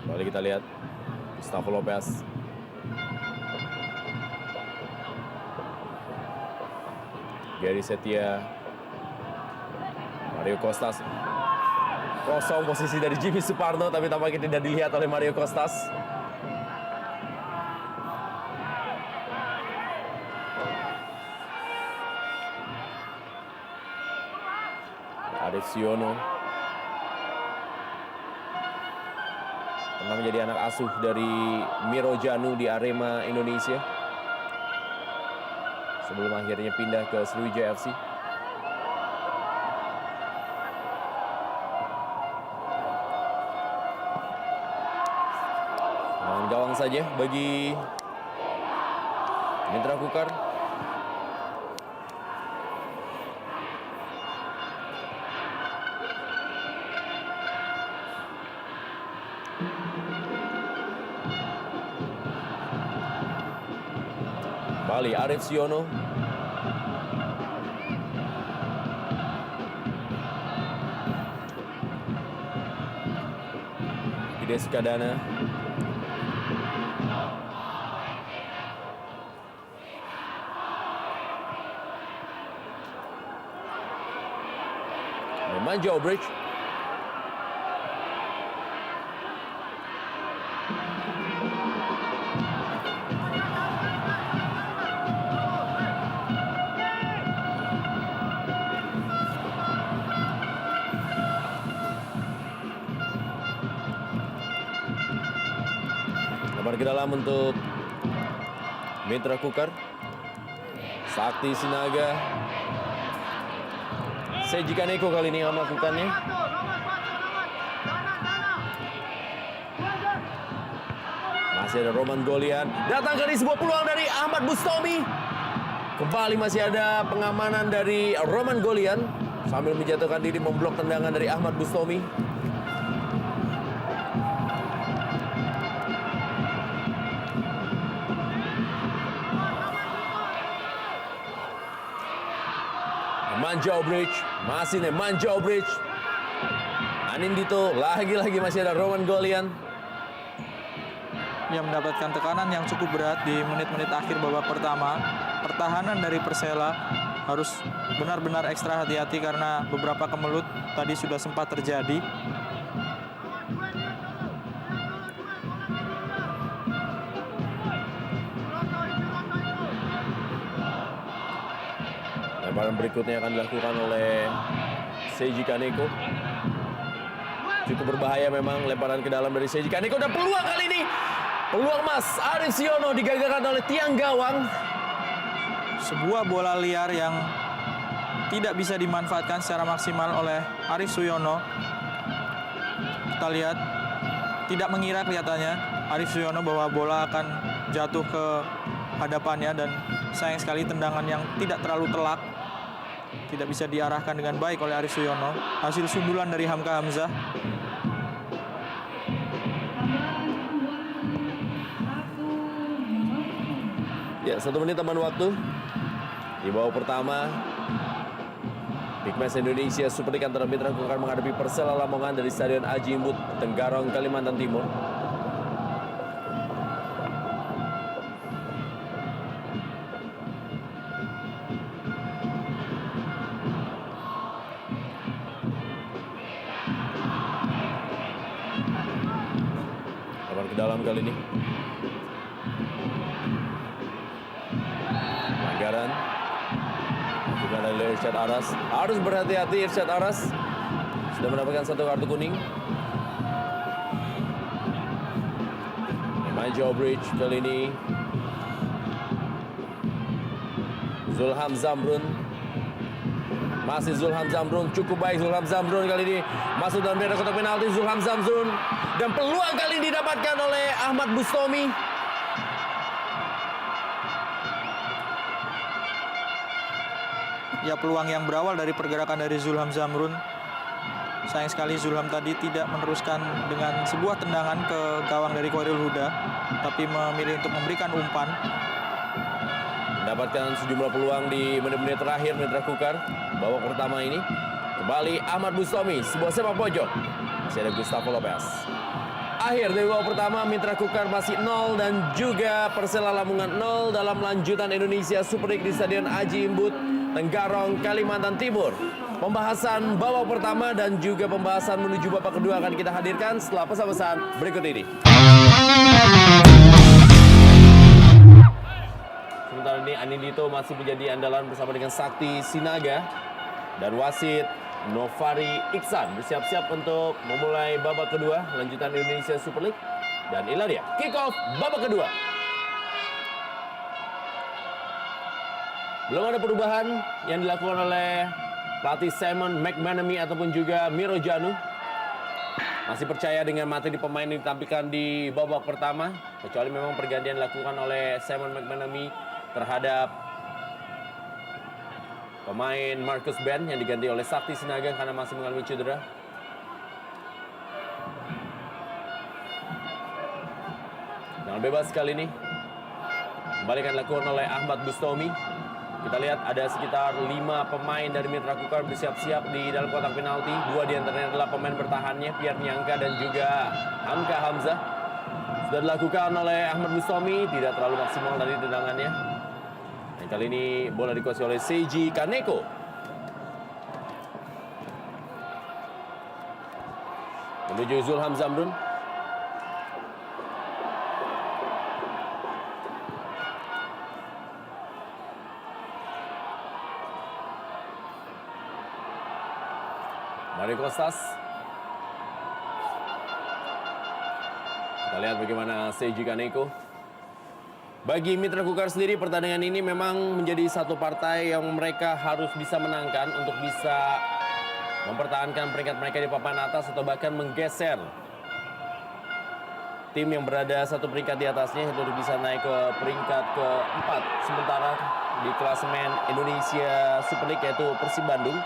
Kembali kita lihat Gustavo Lopez. Gary Setia. Mario Costas. Kosong posisi dari Jimmy Suparno tapi tampaknya tidak dilihat oleh Mario Costas. Arif Siono pernah menjadi anak asuh dari Miro Janu di Arema Indonesia sebelum akhirnya pindah ke Sriwijaya FC. Gawang saja bagi Mitra Kukar. Bali Arif Siono. Fide Sukadana. Nemanja Obric. Lebar ke dalam untuk Mitra Kukar. Sakti Sinaga. Seji Kaneko kali ini yang melakukannya. Masih ada Roman Golian. Datang kali sebuah peluang dari Ahmad Bustomi. Kembali masih ada pengamanan dari Roman Golian. Sambil menjatuhkan diri memblok tendangan dari Ahmad Bustomi. Nemanja Obric, masih Nemanja Obric. Anindito, lagi-lagi masih ada Roman Golian. Yang mendapatkan tekanan yang cukup berat di menit-menit akhir babak pertama. Pertahanan dari Persela harus benar-benar ekstra hati-hati karena beberapa kemelut tadi sudah sempat terjadi. Lemparan berikutnya akan dilakukan oleh Seiji Kaneko. Cukup berbahaya memang lemparan ke dalam dari Seiji Kaneko, dan peluang kali ini. Peluang emas Arif Siono digagalkan oleh tiang gawang. Sebuah bola liar yang tidak bisa dimanfaatkan secara maksimal oleh Arif Suyono. Kita lihat, tidak mengira kelihatannya Arif Suyono bahwa bola akan jatuh ke hadapannya, dan sayang sekali tendangan yang tidak terlalu telak tidak bisa diarahkan dengan baik oleh Arif Suyono. Hasil sundulan dari Hamka Hamzah. Ya, 1 menit tambahan waktu di babak pertama. Big Match Indonesia Super League antara Mitra Kukar menghadapi Persela Lamongan dari Stadion Aji Imbut, Tenggarong, Kalimantan Timur. Lebar ke dalam kali ini. Pelanggaran juga dari Irsyad Aras. Harus berhati-hati Irsyad Aras. Sudah mendapatkan 1 kartu kuning. Main Joe Bridge kali ini. Zulham Zamrun. Masih Zulham Zamrun, cukup baik Zulham Zamrun kali ini. Masuk dalam daerah kotak penalti Zulham Zamrun. Dan peluang kali ini didapatkan oleh Ahmad Bustomi. Ya, peluang yang berawal dari pergerakan dari Zulham Zamrun. Sayang sekali Zulham tadi tidak meneruskan dengan sebuah tendangan ke gawang dari Khairul Huda, tapi memilih untuk memberikan umpan. Mendapatkan sejumlah peluang di menit-menit terakhir Mitra Kukar babak pertama ini. Kembali Ahmad Bustomi, sebuah sepak pojok. Masih ada Gustavo Lopez. Akhir dari babak pertama, Mitra Kukar masih 0 dan juga Persela Lamongan 0 dalam lanjutan Indonesia Super League di Stadion Aji Imbut, Tenggarong, Kalimantan Timur. Pembahasan babak pertama dan juga pembahasan menuju babak kedua akan kita hadirkan setelah pesan-pesan berikut ini. Sementara ini Anindito masih menjadi andalan bersama dengan Sakti Sinaga, dan wasit Novari Iksan bersiap-siap untuk memulai babak kedua lanjutan Indonesia Super League. Dan inilah dia kick off babak kedua. Belum ada perubahan yang dilakukan oleh pelatih Simon McManamy ataupun juga Miro Janu. Masih percaya dengan materi pemain yang ditampilkan di babak pertama, kecuali memang pergantian dilakukan oleh Simon McManamy terhadap pemain Marcus Ben yang diganti oleh Sakti Sinaga karena masih mengalami cedera. Dengan bebas kali ini kembali akan dilakukan oleh Ahmad Bustomi. Kita lihat ada sekitar 5 pemain dari Mitra Kukar bersiap-siap di dalam kotak penalti. 2 diantaranya adalah pemain bertahannya, Pierre Nyangka dan juga Hamka Hamzah. Sudah dilakukan oleh Ahmad Bustomi, tidak terlalu maksimal dari tendangannya. Dan kali ini bola dikuasai oleh Seiji Kaneko. Menuju Zulham Zamrun. Mario Kostas. Kita lihat bagaimana Seiji Kaneko. Bagi Mitra Kukar sendiri, pertandingan ini memang menjadi satu partai yang mereka harus bisa menangkan untuk bisa mempertahankan peringkat mereka di papan atas atau bahkan menggeser tim yang berada satu peringkat di atasnya untuk bisa naik ke peringkat keempat sementara di klasemen Indonesia Super League, yaitu Persib Bandung.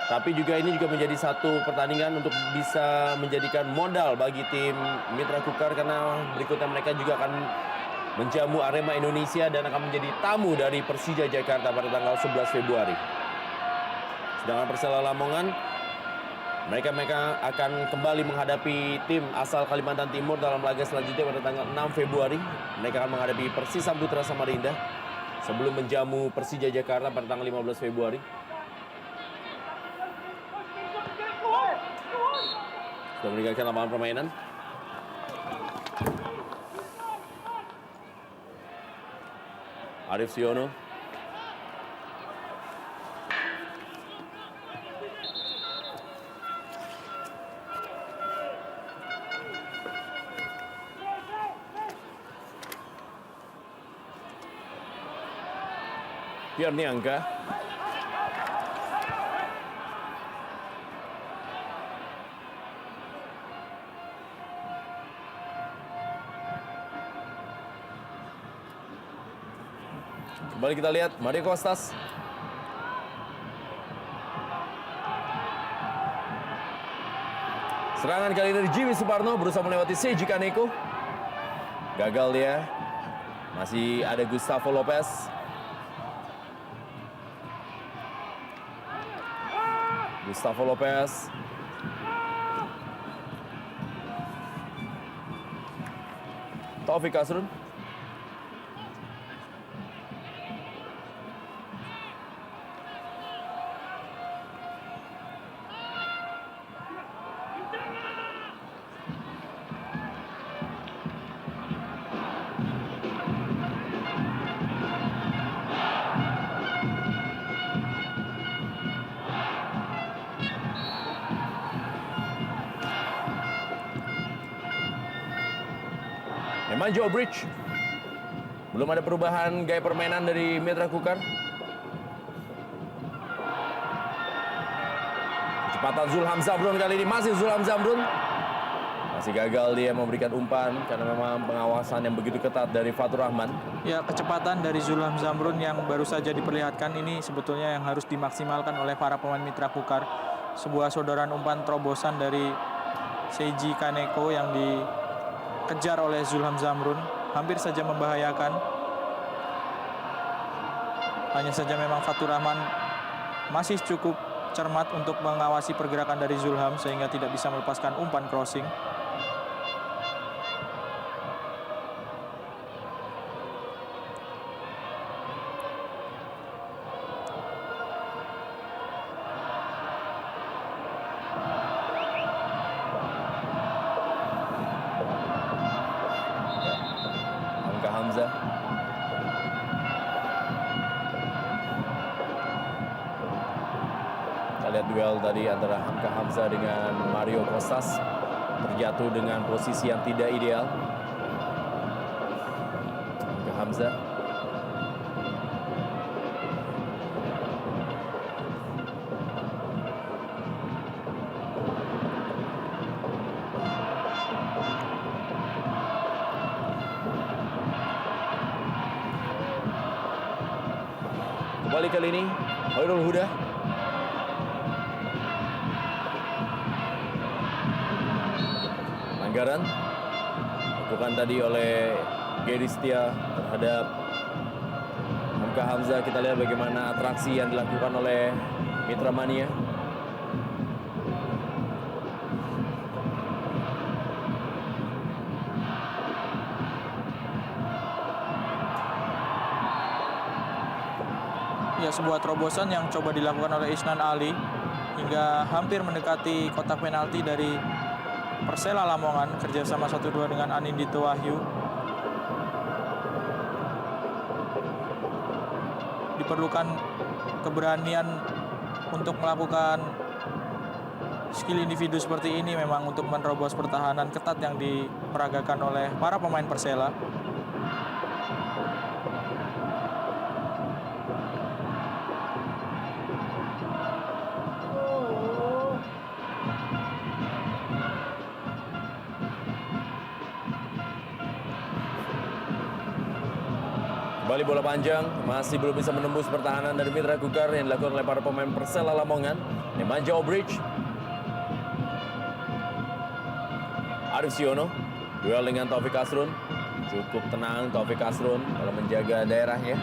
Tapi juga ini juga menjadi satu pertandingan untuk bisa menjadikan modal bagi tim Mitra Kukar, karena berikutnya mereka juga akan menjamu Arema Indonesia dan akan menjadi tamu dari Persija Jakarta pada tanggal 11 Februari. Sedangkan Persela Lamongan, mereka akan kembali menghadapi tim asal Kalimantan Timur dalam laga selanjutnya pada tanggal 6 Februari. Mereka akan menghadapi Persis Samputra Samarinda sebelum menjamu Persija Jakarta pada tanggal 15 Februari. Sudah meninggalkan lapangan permainan. Arif Siono. Pierniangka. Kembali kita lihat Mario Kostas. Serangan kali ini dari Jimmy Suparno berusaha melewati Seiji Kaneko. Gagal dia. Masih ada Gustavo Lopez. Gustavo Lopez. Taufik Asrun. Nemanja Obrich. Belum ada perubahan gaya permainan dari Mitra Kukar. Kecepatan Zulham Zamrun kali ini, masih Zulham Zamrun. Masih gagal dia memberikan umpan karena memang pengawasan yang begitu ketat dari Fatur Rahman. Ya, kecepatan dari Zulham Zamrun yang baru saja diperlihatkan ini sebetulnya yang harus dimaksimalkan oleh para pemain Mitra Kukar. Sebuah sodoran umpan terobosan dari Seiji Kaneko yang dikejar oleh Zulham Zamrun, hampir saja membahayakan. Hanya saja memang Fatur Rahman masih cukup cermat untuk mengawasi pergerakan dari Zulham sehingga tidak bisa melepaskan umpan crossing. Hamza. Kita lihat duel tadi antara Hamka Hamza dengan Mario Kostas. Terjatuh dengan posisi yang tidak ideal. Hamka Hamza. Kembali kali ini, Khairul Huda. Anggaran lakukan tadi oleh Gary Setia terhadap Hamka Hamza. Kita lihat bagaimana atraksi yang dilakukan oleh Mitra Mania. Ya, sebuah terobosan yang coba dilakukan oleh Isnan Ali hingga hampir mendekati kotak penalti dari Persela Lamongan, kerjasama 1-2 dengan Anindito Wahyu. Diperlukan keberanian untuk melakukan skill individu seperti ini memang untuk menerobos pertahanan ketat yang diperagakan oleh para pemain Persela. Kembali bola panjang, masih belum bisa menembus pertahanan dari Mitra Kukar yang dilakukan oleh para pemain Persela Lamongan. Nemanja Obrich. Arif Siono, duel dengan Taufik Asrun. Cukup tenang Taufik Asrun kalau menjaga daerahnya.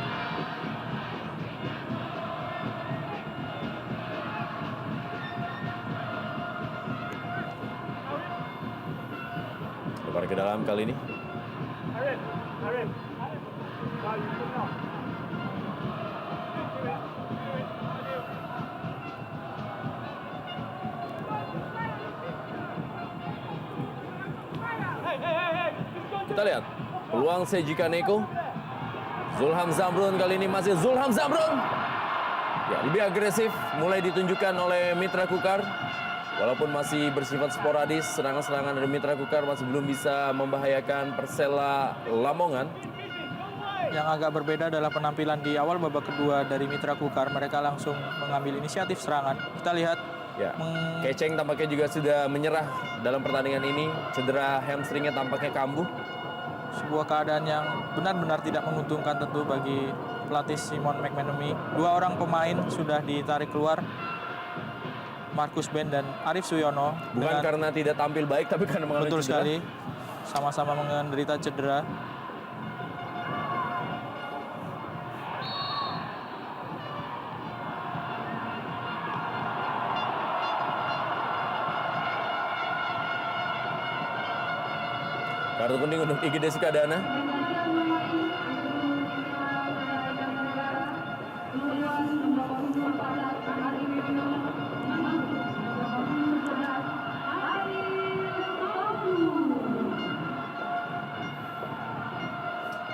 Lebar ke dalam kali ini. Kita lihat peluang Seiji Kaneko. Zulham Zamrun kali ini masih Zulham Zamrun. Ya, lebih agresif mulai ditunjukkan oleh Mitra Kukar. Walaupun masih bersifat sporadis, serangan-serangan dari Mitra Kukar masih belum bisa membahayakan Persela Lamongan. Yang agak berbeda adalah penampilan di awal babak kedua dari Mitra Kukar. Mereka langsung mengambil inisiatif serangan. Kita lihat Ya. Keceng tampaknya juga sudah menyerah dalam pertandingan ini. Cedera hamstringnya tampaknya kambuh. sebuah keadaan yang benar-benar tidak menguntungkan tentu bagi pelatih Simon McManamy. 2 orang pemain sudah ditarik keluar, Markus Ben dan Arif Suyono. Bukan karena tidak tampil baik, tapi karena mengalami betul cedera. sekali, sama-sama menderita cedera. Kartu kuning untuk Igede Sukadana.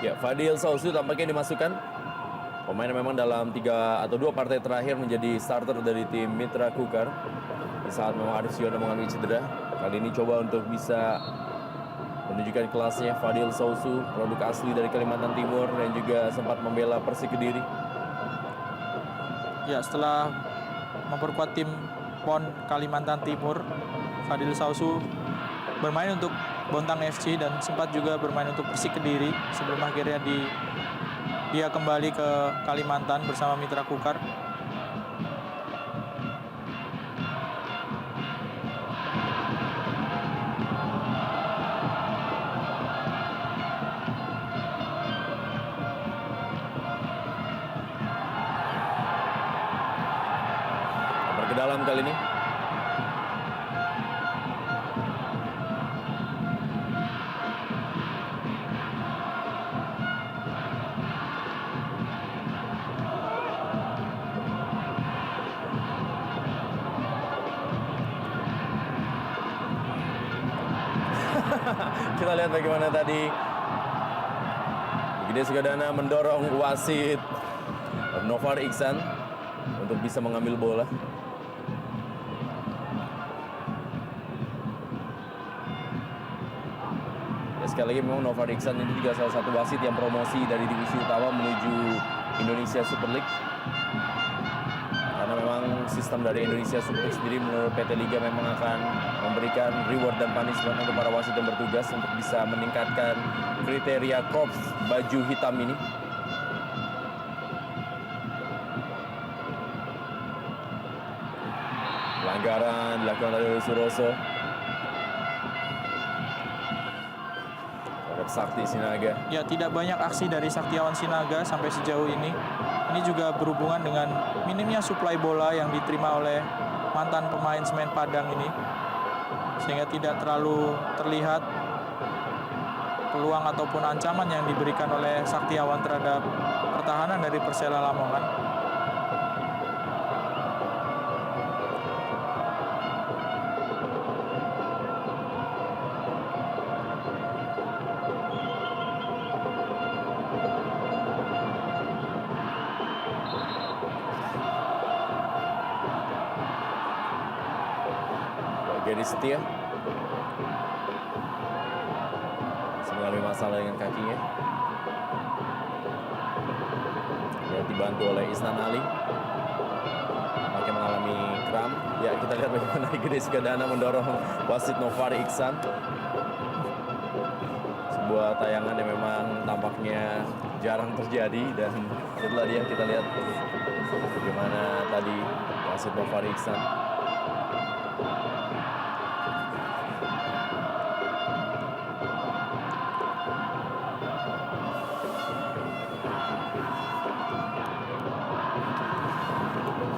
Ya, Fadil Sausu tampaknya dimasukkan. Pemain yang memang dalam 3 atau 2 partai terakhir menjadi starter dari tim Mitra Kukar. Di saat memang Arif Suyono mengalami cedera. Kali ini coba untuk bisa menunjukkan kelasnya. Fadil Sausu, produk asli dari Kalimantan Timur dan juga sempat membela Persik Kediri. Ya, setelah memperkuat tim PON Kalimantan Timur, Fadil Sausu bermain untuk Bontang FC dan sempat juga bermain untuk Persik Kediri sebelum akhirnya dia kembali ke Kalimantan bersama Mitra Kukar. Ke dalam kali ini. Kita lihat bagaimana tadi Igede Sukadana mendorong wasit Novar Iksan untuk bisa mengambil bola. Ya, sekali lagi memang Novar Iksan ini juga salah satu wasit yang promosi dari divisi utama menuju Indonesia Super League. Karena memang sistem dari Indonesia Super League sendiri menurut PT Liga memang akan memberikan reward dan punishment untuk para wasit yang bertugas untuk bisa meningkatkan kriteria korps baju hitam ini. Pelanggaran dilakukan oleh Suroso terhadap Sakti Sinaga. Ya, tidak banyak aksi dari Saktiawan Sinaga sampai sejauh ini. Ini juga berhubungan dengan minimnya suplai bola yang diterima oleh mantan pemain Semen Padang ini, sehingga tidak terlalu terlihat peluang ataupun ancaman yang diberikan oleh Saktiawan terhadap pertahanan dari Persela Lamongan. Gedi Setia mengalami masalah dengan kakinya dan dibantu oleh Isnan Ali, makin mengalami kram. Ya, kita lihat bagaimana Igede Sukadana mendorong wasit Novar Iksan. Sebuah tayangan yang memang tampaknya jarang terjadi dan itulah dia, kita lihat bagaimana tadi wasit Novar Iksan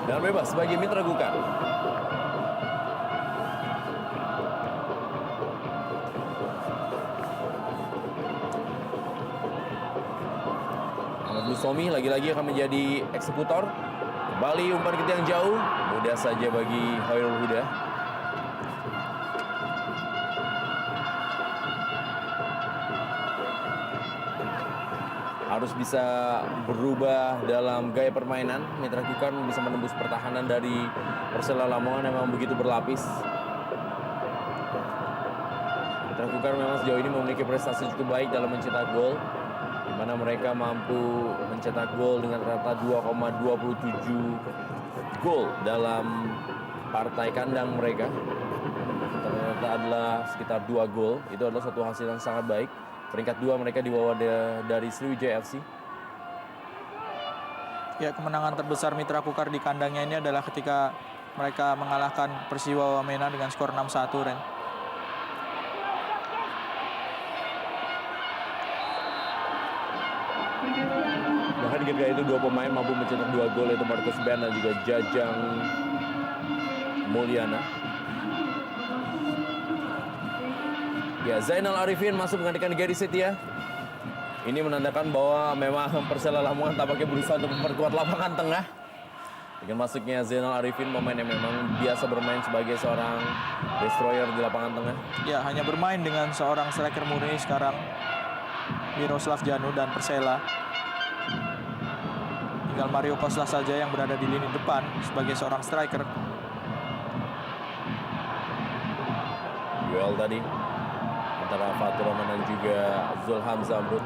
dan bebas bagi Mitra Kukar. Ahmad Lusomi lagi-lagi akan menjadi eksekutor. Kembali umpan ke tiang jauh, mudah saja bagi Khairul Huda. Harus bisa berubah dalam gaya permainan. Mitra Kukar bisa menembus pertahanan dari Persela Lamongan yang memang begitu berlapis. Mitra Kukar memang sejauh ini memiliki prestasi cukup baik dalam mencetak gol. di mana mereka mampu mencetak gol dengan rata 2,27 gol dalam partai kandang mereka. Ternyata adalah sekitar 2 gol. Itu adalah satu hasil yang sangat baik. Peringkat 2 mereka di bawah dari Sriwijaya FC. Ya, kemenangan terbesar Mitra Kukar di kandangnya ini adalah ketika mereka mengalahkan Persiwa Wamena dengan skor 6-1, Ren. Bahkan ketika itu 2 pemain mampu mencetak 2 gol, yaitu Marcus Ben dan juga Jajang Mulyana. Ya, Zainal Arifin masuk menggantikan Gary Setia. Ini menandakan bahwa memang Persela Lamongan tampaknya berusaha untuk memperkuat lapangan tengah. Dengan masuknya Zainal Arifin, pemain yang memang biasa bermain sebagai seorang destroyer di lapangan tengah. Ya, hanya bermain dengan seorang striker murni sekarang, Miroslav Janu dan Persela. Tinggal Mario Kostas saja yang berada di lini depan sebagai seorang striker. Duel tadi antara Fatur Rahman dan juga Zulham Zamrud.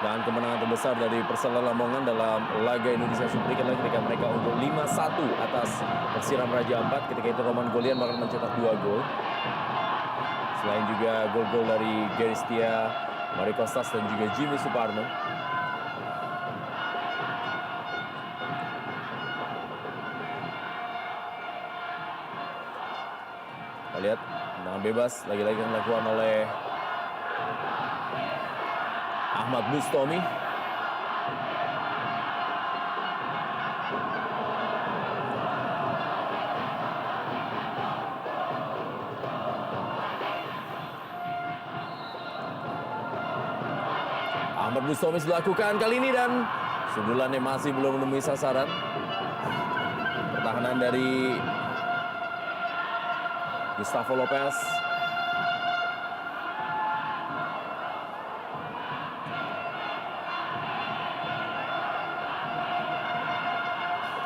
Dan kemenangan terbesar dari Persela Lamongan dalam laga Indonesia Super League adalah ketika mereka unggul 5-1 atas Persiram Raja Ampat. Ketika itu Roman Golian bahkan mencetak 2 gol. Selain juga gol-gol dari Gary Setia, Mario Kostas dan juga Jimmy Suparno. Kita lihat tendangan bebas lagi-lagi yang dilakukan oleh Ahmad Bustomi. Ahmad Bustomi dilakukan kali ini dan sundulannya masih belum menemui sasaran. Pertahanan dari Gustavo Lopez.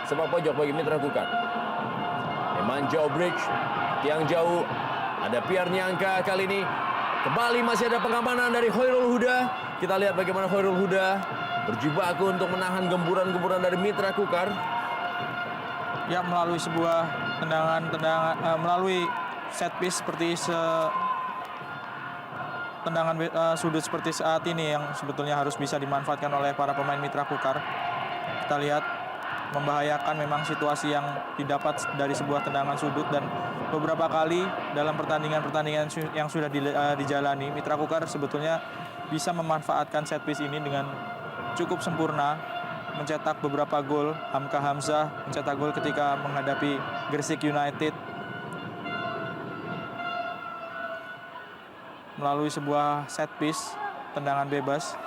Sepak pojok bagi Mitra Kukar. Emanjau Bridge, tiang jauh. Ada Pierre Nyangka kali ini. Kembali masih ada pengamanan dari Hoirul Huda. Kita lihat bagaimana Hoirul Huda berjibaku untuk menahan gemburan-gemburan dari Mitra Kukar. Ya, melalui sebuah tendangan melalui set piece seperti tendangan sudut seperti saat ini yang sebetulnya harus bisa dimanfaatkan oleh para pemain Mitra Kukar. Kita lihat membahayakan memang situasi yang didapat dari sebuah tendangan sudut, dan beberapa kali dalam pertandingan-pertandingan yang sudah dijalani Mitra Kukar sebetulnya bisa memanfaatkan set piece ini dengan cukup sempurna, mencetak beberapa gol. Hamka Hamzah mencetak gol ketika menghadapi Gresik United melalui sebuah set piece tendangan bebas.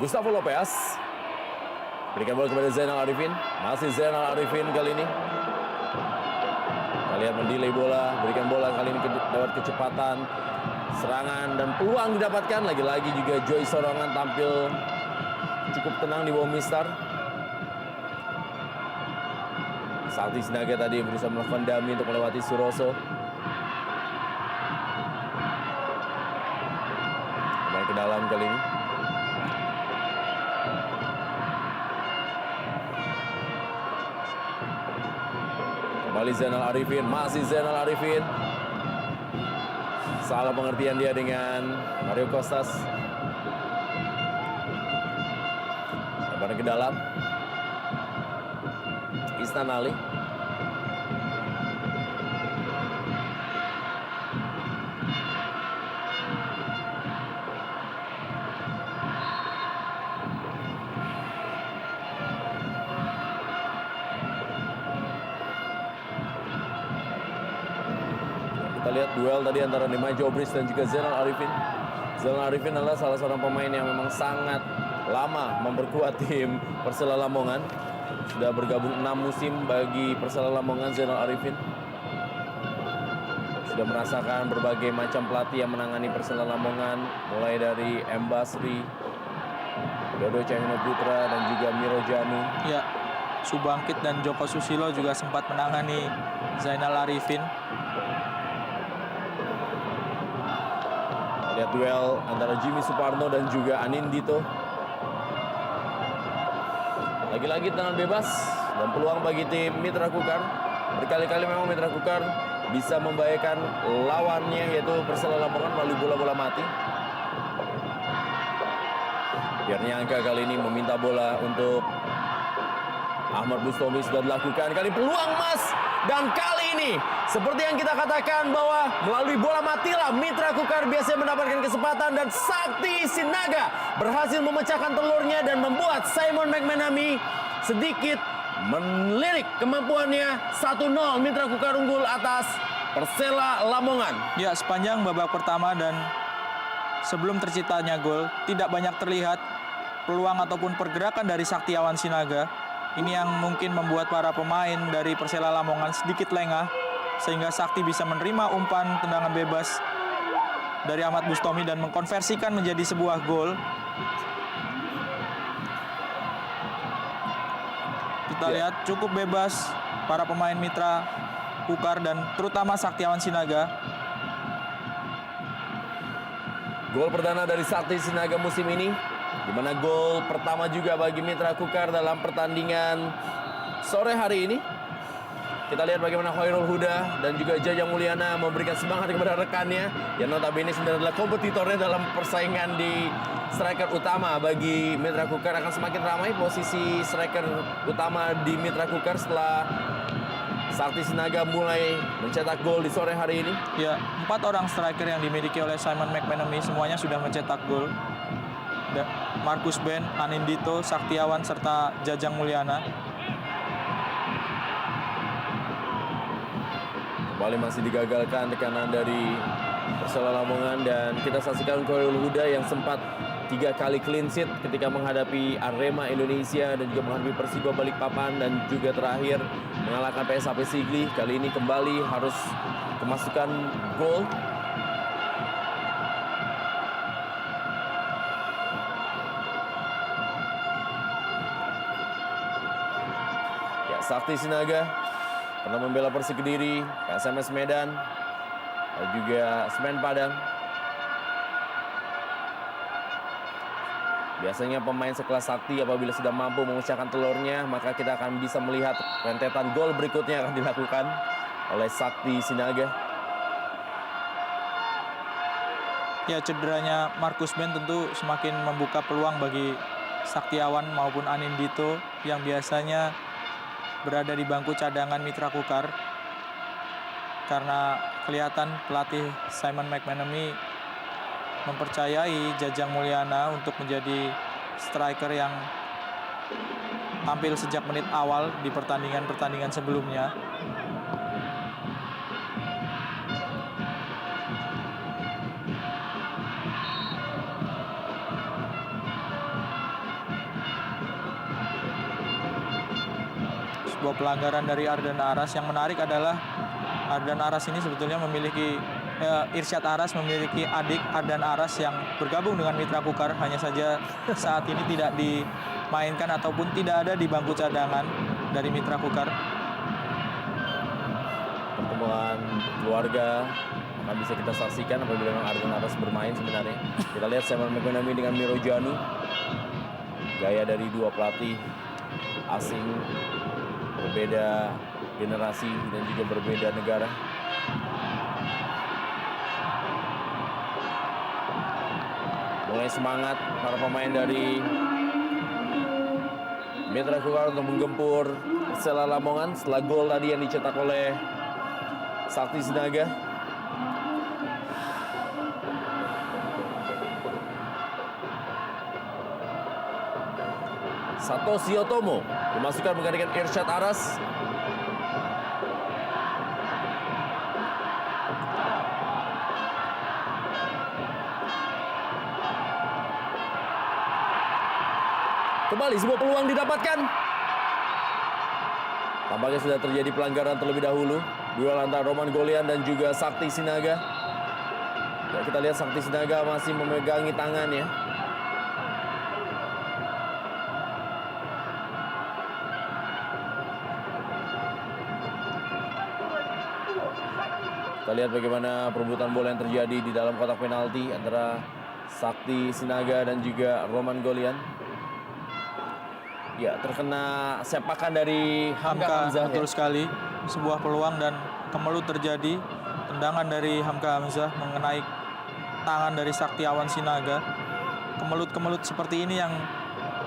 Gustavo Lopez berikan bola kepada Zainal Arifin. Masih Zainal Arifin kali ini. Kita lihat mendelay bola, berikan bola kali ini lewat kecepatan, serangan dan peluang didapatkan. Lagi-lagi juga Joy Sorongan tampil cukup tenang di bawah Mistar. Sakti Sinaga tadi berusaha melakukan dummy untuk melewati Suroso. Main ke dalam kali ini. Kembali Zainal Arifin, masih Zainal Arifin. Salah pengertian dia dengan Mario Kostas. Lebaran ke dalam. Isnan Ali. Kita lihat duel tadi antara Nemanja Obris dan juga Zainal Arifin. Zainal Arifin adalah salah seorang pemain yang memang sangat lama memperkuat tim Persela Lamongan. Sudah bergabung 6 musim bagi Persela Lamongan, Zainal Arifin. Sudah merasakan berbagai macam pelatih yang menangani Persela Lamongan, mulai dari M. Basri, Dodo Cahyono Putra, dan juga Miro Janu. Ya, Subangkit dan Joko Susilo juga sempat menangani Zainal Arifin. Lihat duel antara Jimmy Suparno dan juga Anindito. Lagi-lagi tendangan bebas dan peluang bagi tim Mitra Kukar. Berkali-kali memang Mitra Kukar bisa membahayakan lawannya, yaitu Persela Lamongan, melalui bola-bola mati. Biarnya Angka kali ini meminta bola untuk Ahmad Bustomi, sudah dilakukan. Kali peluang emas, dan kali ini seperti yang kita katakan bahwa melalui bola matilah Mitra Kukar biasanya mendapatkan kesempatan, dan Sakti Sinaga berhasil memecahkan telurnya dan membuat Simon McManamy sedikit melirik kemampuannya. 1-0 Mitra Kukar unggul atas Persela Lamongan. Ya, sepanjang babak pertama dan sebelum terciptanya gol, tidak banyak terlihat peluang ataupun pergerakan dari Saktiawan Sinaga. Ini yang mungkin membuat para pemain dari Persela Lamongan sedikit lengah, sehingga Sakti bisa menerima umpan tendangan bebas dari Ahmad Bustomi dan mengkonversikan menjadi sebuah gol. Kita lihat cukup bebas para pemain Mitra Kukar dan terutama Saktiawan Sinaga. Gol perdana dari Sakti Sinaga musim ini, di mana gol pertama juga bagi Mitra Kukar dalam pertandingan sore hari ini. Kita lihat bagaimana Khairul Huda dan juga Jajang Mulyana memberikan semangat kepada rekannya yang notabene sebenarnya adalah kompetitornya dalam persaingan di striker utama bagi Mitra Kukar. Akan semakin ramai posisi striker utama di Mitra Kukar setelah Sakti Sinaga mulai mencetak gol di sore hari ini. Ya, 4 orang striker yang dimiliki oleh Simon McManamy semuanya sudah mencetak gol. Markus Ben, Anindito, Saktiawan, serta Jajang Mulyana. Kembali masih digagalkan tekanan dari Persela Lamongan, dan kita saksikan Khairul Huda yang sempat 3 kali clean sheet ketika menghadapi Arema Indonesia dan juga menghadapi Persiba Balikpapan, dan juga terakhir mengalahkan PSAP Sigli. Kali ini kembali harus kemasukan gol. Ya, Sakti Sinaga pernah membela Persik Kediri, PSMS Medan, dan juga Semen Padang. Biasanya pemain sekelas Sakti apabila sudah mampu memecahkan telurnya, maka kita akan bisa melihat rentetan gol berikutnya akan dilakukan oleh Sakti Sinaga. Ya, cederanya Markus Ben tentu semakin membuka peluang bagi Saktiawan maupun Anindito yang biasanya berada di bangku cadangan Mitra Kukar, karena kelihatan pelatih Simon McManamy mempercayai Jajang Mulyana untuk menjadi striker yang tampil sejak menit awal di pertandingan-pertandingan sebelumnya. Sebuah pelanggaran dari Ardan Aras. Yang menarik adalah Ardan Aras ini sebetulnya memiliki Irsyad Aras memiliki adik Ardan Aras yang bergabung dengan Mitra Kukar, hanya saja saat ini tidak dimainkan ataupun tidak ada di bangku cadangan dari Mitra Kukar. Pertemuan keluarga akan bisa kita saksikan apabila memang Ardan Aras bermain sebenarnya. Kita lihat Simon McManamy dengan Miro Janu, gaya dari dua pelatih asing, berbeda generasi dan juga berbeda negara. Mulai semangat para pemain dari Mitra Kukar untuk menggempur Persela Lamongan setelah gol tadi yang dicetak oleh Sakti Sinaga. Satoshi Otomo dimasukkan menggantikan Irsyad Aras. Kembali sebuah peluang didapatkan. Tampaknya sudah terjadi pelanggaran terlebih dahulu. Duel antara Roman Golian dan juga Sakti Sinaga. Ya, kita lihat Sakti Sinaga masih memegangi tangannya. Kita lihat bagaimana perebutan bola yang terjadi di dalam kotak penalti antara Sakti Sinaga dan juga Roman Golian. Ya, terkena sepakan dari Hamka Hamzah. Betul sekali. Sebuah peluang dan kemelut terjadi. Tendangan dari Hamka Hamzah mengenai tangan dari Saktiawan Sinaga. Kemelut-kemelut seperti ini yang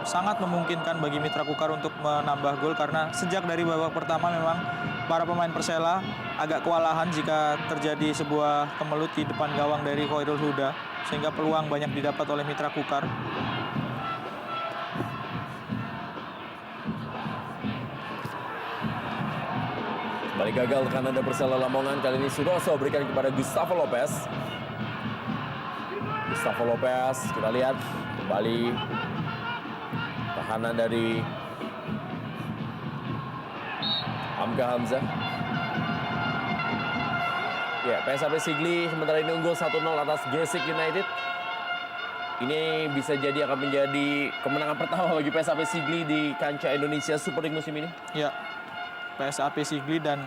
sangat memungkinkan bagi Mitra Kukar untuk menambah gol, karena sejak dari babak pertama memang para pemain Persela agak kewalahan jika terjadi sebuah kemelut di depan gawang dari Khairul Huda, sehingga peluang banyak didapat oleh Mitra Kukar. Kembali gagal tekanan dari Persela Lamongan. Kali ini Suroso berikan kepada Gustavo Lopez. Gustavo Lopez, kita lihat kembali tahanan dari Hamka Hamzah. Ya, PSAP Sigli sementara ini unggul 1-0 atas Gresik United. Ini bisa jadi akan menjadi kemenangan pertama bagi PSAP Sigli di kancah Indonesia Super League musim ini. Ya, PSAP Sigli dan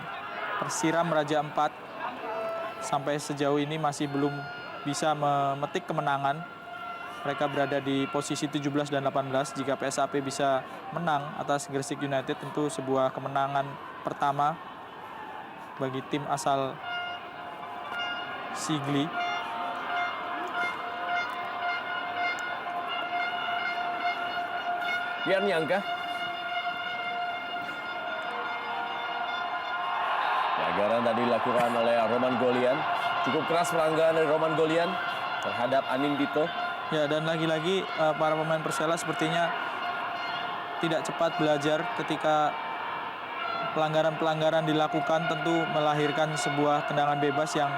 Persiram Raja 4 sampai sejauh ini masih belum bisa memetik kemenangan. Mereka berada di posisi 17 dan 18. Jika PSAP bisa menang atas Gresik United, tentu sebuah kemenangan pertama bagi tim asal Sigli. Pian Nyangka. Pelanggaran tadi dilakukan oleh Roman Golian. Cukup keras pelanggaran dari Roman Golian terhadap Anin Dito. Ya, dan lagi-lagi para pemain Persela sepertinya tidak cepat belajar ketika pelanggaran-pelanggaran dilakukan, tentu melahirkan sebuah tendangan bebas yang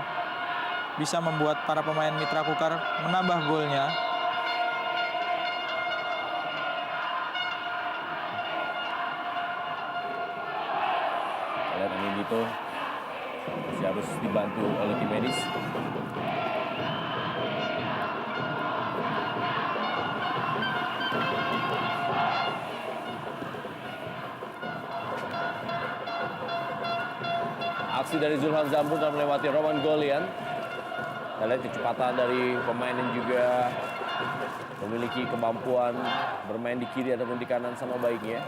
bisa membuat para pemain Mitra Kukar menambah golnya. Lihat Anin Dito masih harus dibantu oleh tim medis. Aksi dari Zulham Zamrun telah melewati Roman Golian. Kita lihat kecepatan dari pemain yang juga memiliki kemampuan bermain di kiri ataupun di kanan sama baiknya.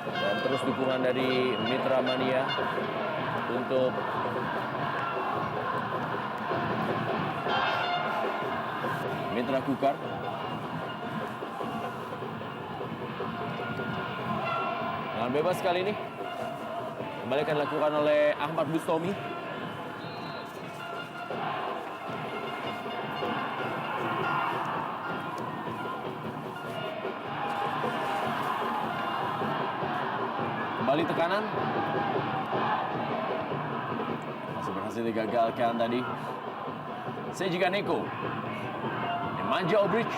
Dan terus dukungan dari Mitra Mania untuk Mitra Kukar. Dengan bebas kali ini kembali akan dilakukan oleh Ahmad Bustomi. Kembali tekanan. Masih berhasil digagalkan tadi. Sejika Neko. Nemanja Obrich.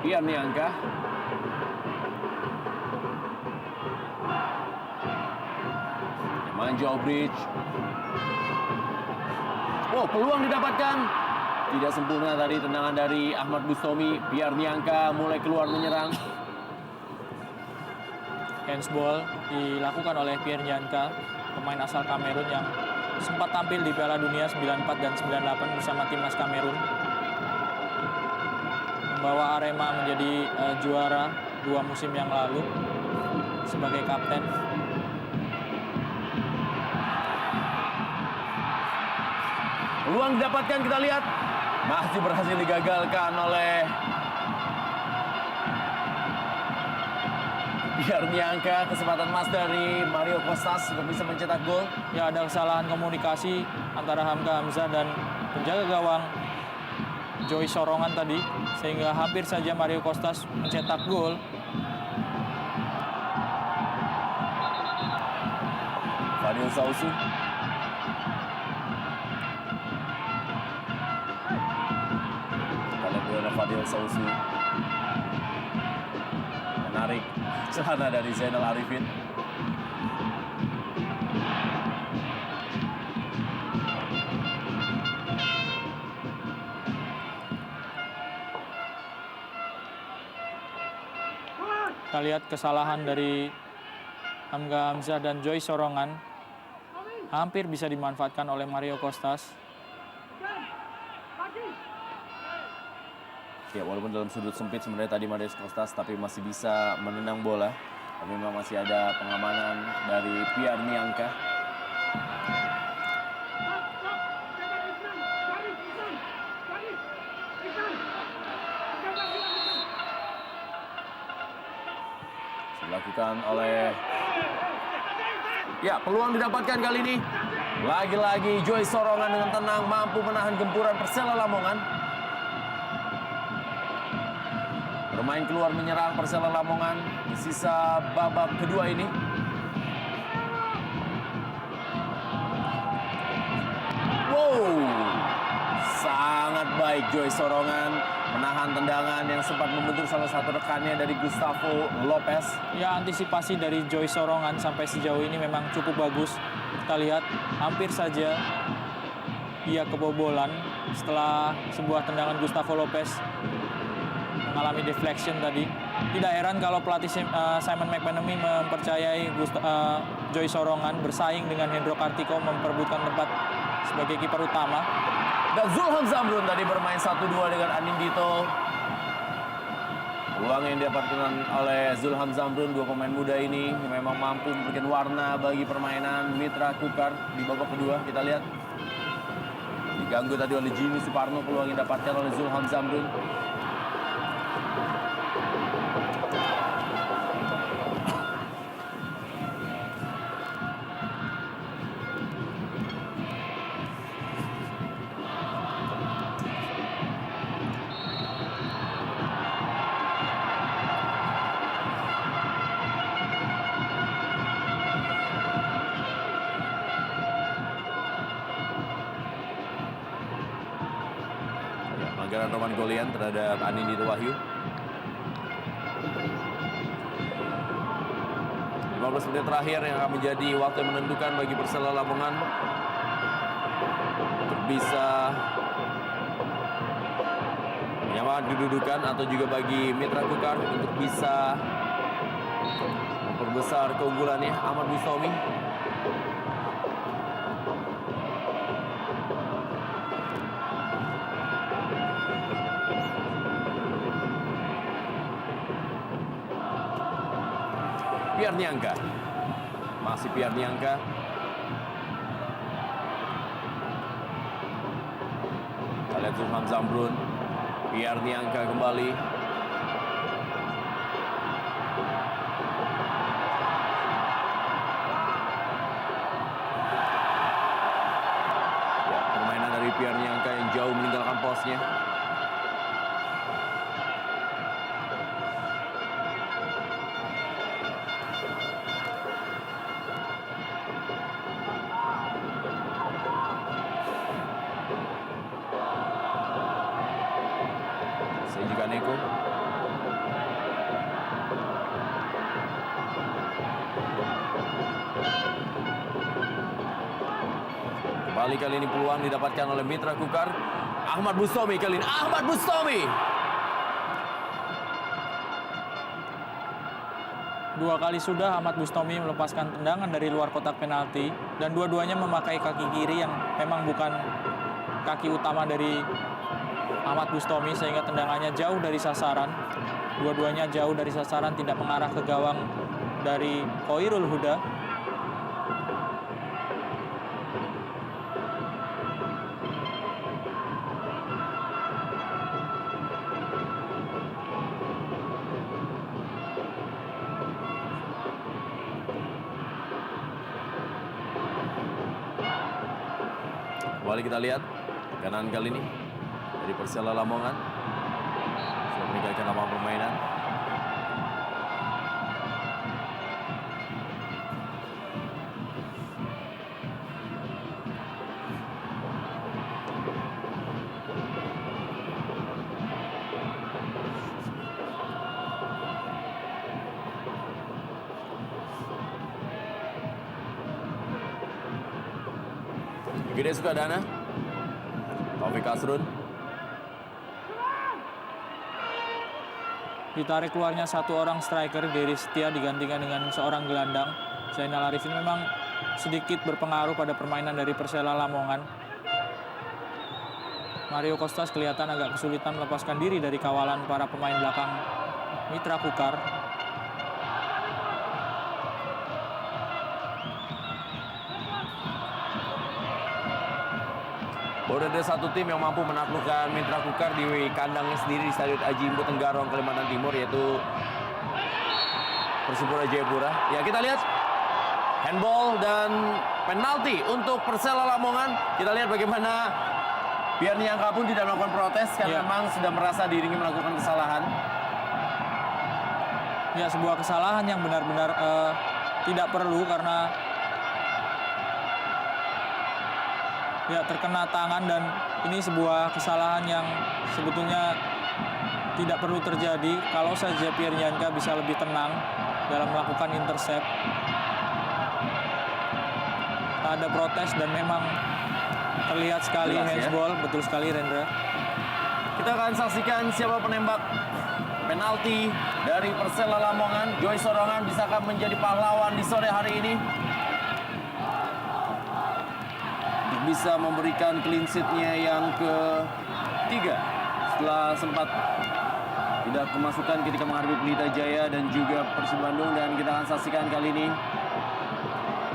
Pian Nyangka. Nemanja Obrich. Oh, peluang didapatkan. Tidak sempurna tadi tendangan dari Ahmad Bustomi. Pian Nyangka mulai keluar menyerang. Handsball dilakukan oleh Pierre Nyanka, pemain asal Kamerun yang sempat tampil di Piala Dunia 94 dan 98 bersama timnas Kamerun. Membawa Arema menjadi juara 2 musim yang lalu sebagai kapten. Peluang didapatkan, kita lihat. Masih berhasil digagalkan oleh Pierre Nyangka. Kesempatan emas dari Mario Kostas untuk bisa mencetak gol. Ya, ada kesalahan komunikasi antara Hamka Hamzah dan penjaga gawang Joy Sorongan tadi, sehingga hampir saja Mario Kostas mencetak gol. Fadil Sausu. Kita lihat Fadil Sausu. menarik celana dari Zainal Arifin. Kita lihat kesalahan dari Hamga Hamzah dan Joy Sorongan hampir bisa dimanfaatkan oleh Mario Kostas. Ya, walaupun dalam sudut sempit sebenarnya tadi Mario Kostas, tapi masih bisa menendang bola. Tapi memang masih ada pengamanan dari Pierre Niangka. Dilakukan oleh... Ya, peluang didapatkan kali ini. Lagi-lagi Joy Sorongan dengan tenang mampu menahan gempuran Persela Lamongan. Bermain keluar menyerang Persela Lamongan di sisa babak kedua ini. Wow, sangat baik Joy Sorongan menahan tendangan yang sempat membentur salah satu rekannya dari Gustavo Lopez. Ya, antisipasi dari Joy Sorongan sampai sejauh ini memang cukup bagus. Kita lihat hampir saja ia kebobolan setelah sebuah tendangan Gustavo Lopez mengalami deflection tadi. Tidak heran kalau pelatih Simon McManamy mempercayai Joy Sorongan bersaing dengan Hendro Kartiko memperebutkan tempat sebagai kiper utama. Dan Zulham Zamrun tadi bermain 1-2 dengan Anindito. Peluang yang didapatkan oleh Zulham Zamrun, dua pemain muda ini yang memang mampu memberikan warna bagi permainan Mitra Kukar di babak kedua. Kita lihat. Diganggu tadi oleh Jimmy Suparno, peluang yang didapatkan oleh Zulham Zamrun. Pelanggaran Roman Golian terhadap Anindito Wahyu. 15 menit terakhir yang akan menjadi waktu yang menentukan bagi Persela Lamongan untuk bisa menyamakan kedudukan, atau juga bagi Mitra Kukar untuk bisa memperbesar keunggulannya. Ahmad Bustomi. Pierre Niangka. Masih Pierre Niangka. Kita lihat Zulham Zamrun. Pierre Niangka kembali. Ya, permainan dari Pierre Niangka yang jauh meninggalkan posnya. Neko. Kembali kali ini peluang didapatkan oleh Mitra Kukar. Ahmad Bustomi kali ini. Ahmad Bustomi. Dua kali sudah Ahmad Bustomi melepaskan tendangan dari luar kotak penalti. Dan dua-duanya memakai kaki kiri yang memang bukan kaki utama dari Ahmad Bustomi, sehingga tendangannya jauh dari sasaran. Dua-duanya jauh dari sasaran, tidak mengarah ke gawang dari Khoirul Huda. Kembali kita lihat kanan kali ini dari Persela Lamongan sudah meninggalkan lapangan permainan. Gede Sukadana. Taufik Asrun. Ditarik keluarnya satu orang striker, Dery Setia digantikan dengan seorang gelandang. Zainal Arifin memang sedikit berpengaruh pada permainan dari Persela Lamongan. Mario Kostas kelihatan agak kesulitan melepaskan diri dari kawalan para pemain belakang Mitra Kukar. Baru ada satu tim yang mampu menaklukkan Mitra Kukar di kandangnya sendiri di Stadion Aji Imbu Tenggarong, Kalimantan Timur, yaitu Persipura Jayapura. Ya, kita lihat handball dan penalti untuk Persela Lamongan. Kita lihat bagaimana Pierre Niangka pun tidak melakukan protes karena memang sudah merasa dirinya melakukan kesalahan. Ya, sebuah kesalahan yang benar-benar tidak perlu karena ya terkena tangan, dan ini sebuah kesalahan yang sebetulnya tidak perlu terjadi kalau saja Pierre Niangka bisa lebih tenang dalam melakukan intercept. Tak ada protes dan memang terlihat sekali jelas, handsball, ya? Betul sekali, Rendra. Kita akan saksikan siapa penembak penalti dari Persela Lamongan. Joy Sorongan bisakah menjadi pahlawan di sore hari ini? Bisa memberikan clean sheet-nya yang ketiga setelah sempat tidak kemasukan ketika menghadapi Pelita Jaya dan juga Persib Bandung. Dan kita akan saksikan kali ini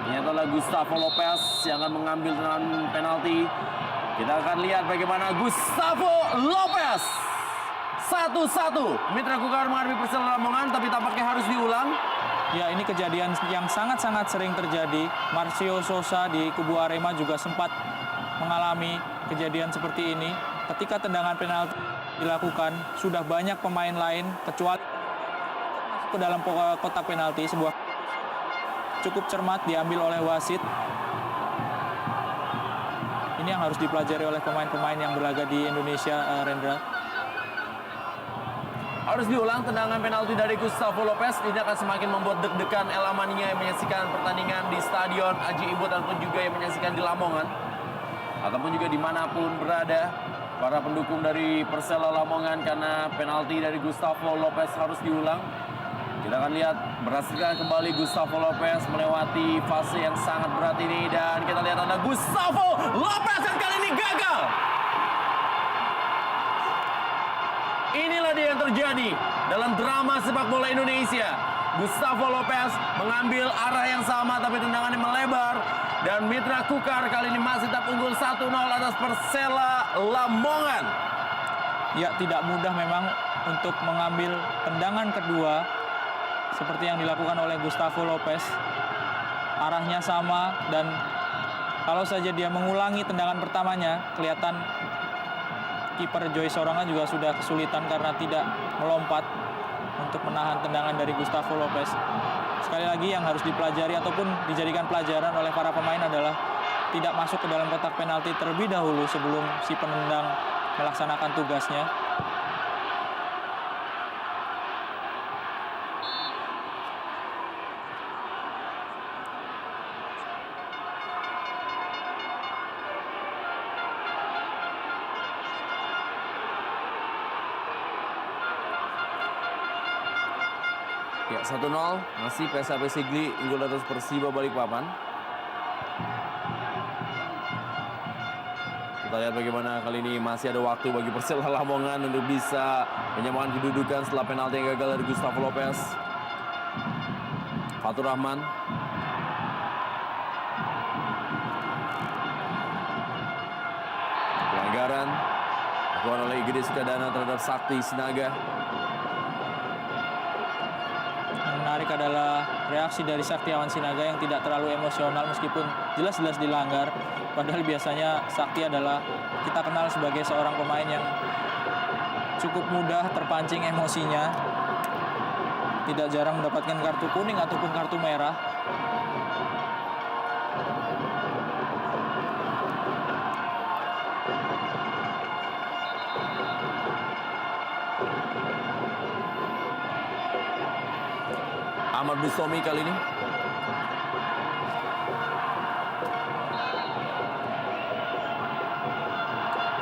ternyata adalah Gustavo Lopez yang akan mengambil tendangan penalti. Kita akan lihat bagaimana Gustavo Lopez 1-1 Mitra Kukar menghadapi Persela Lamongan, tapi tampaknya harus diulang. Ya, ini kejadian yang sangat-sangat sering terjadi. Marcio Sosa di kubu Arema juga sempat mengalami kejadian seperti ini. Ketika tendangan penalti dilakukan, sudah banyak pemain lain kecuali masuk ke dalam kotak penalti. Sebuah cukup cermat diambil oleh wasit. Ini yang harus dipelajari oleh pemain-pemain yang berlaga di Indonesia, Rendra. Harus diulang tendangan penalti dari Gustavo Lopez. Ini akan semakin membuat deg-degan El Amania yang menyaksikan pertandingan di Stadion Aji Imbu ataupun juga yang menyaksikan di Lamongan ataupun juga dimanapun berada para pendukung dari Persela Lamongan, karena penalti dari Gustavo Lopez harus diulang. Kita akan lihat berhasilkan kembali Gustavo Lopez melewati fase yang sangat berat ini, dan kita lihat ada Gustavo Lopez yang kali ini gagal. Inilah dia yang terjadi dalam drama sepak bola Indonesia. Gustavo Lopez mengambil arah yang sama tapi tendangannya melebar, dan Mitra Kukar kali ini masih tetap unggul 1-0 atas Persela Lamongan. Ya, tidak mudah memang untuk mengambil tendangan kedua seperti yang dilakukan oleh Gustavo Lopez. Arahnya sama, dan kalau saja dia mengulangi tendangan pertamanya, kelihatan kiper Joy Sorongan juga sudah kesulitan karena tidak melompat untuk menahan tendangan dari Gustavo Lopez. Sekali lagi yang harus dipelajari ataupun dijadikan pelajaran oleh para pemain adalah tidak masuk ke dalam kotak penalti terlebih dahulu sebelum si penendang melaksanakan tugasnya. Ya, 1-0 masih PSAP Sigli unggul atas Persiba Balikpapan. Kita lihat bagaimana kali ini masih ada waktu bagi Persela Lamongan untuk bisa menyamakan kedudukan setelah penalti yang gagal dari Gustavo Lopez. Fatur Rahman. Pelanggaran dilakukan oleh Gede Sukadana terhadap Sakti Sinaga. Menarik adalah reaksi dari Saktiawan Sinaga yang tidak terlalu emosional meskipun jelas-jelas dilanggar. Padahal biasanya Sakti adalah kita kenal sebagai seorang pemain yang cukup mudah terpancing emosinya. Tidak jarang mendapatkan kartu kuning ataupun kartu merah. Ahmad Bustomi kali ini.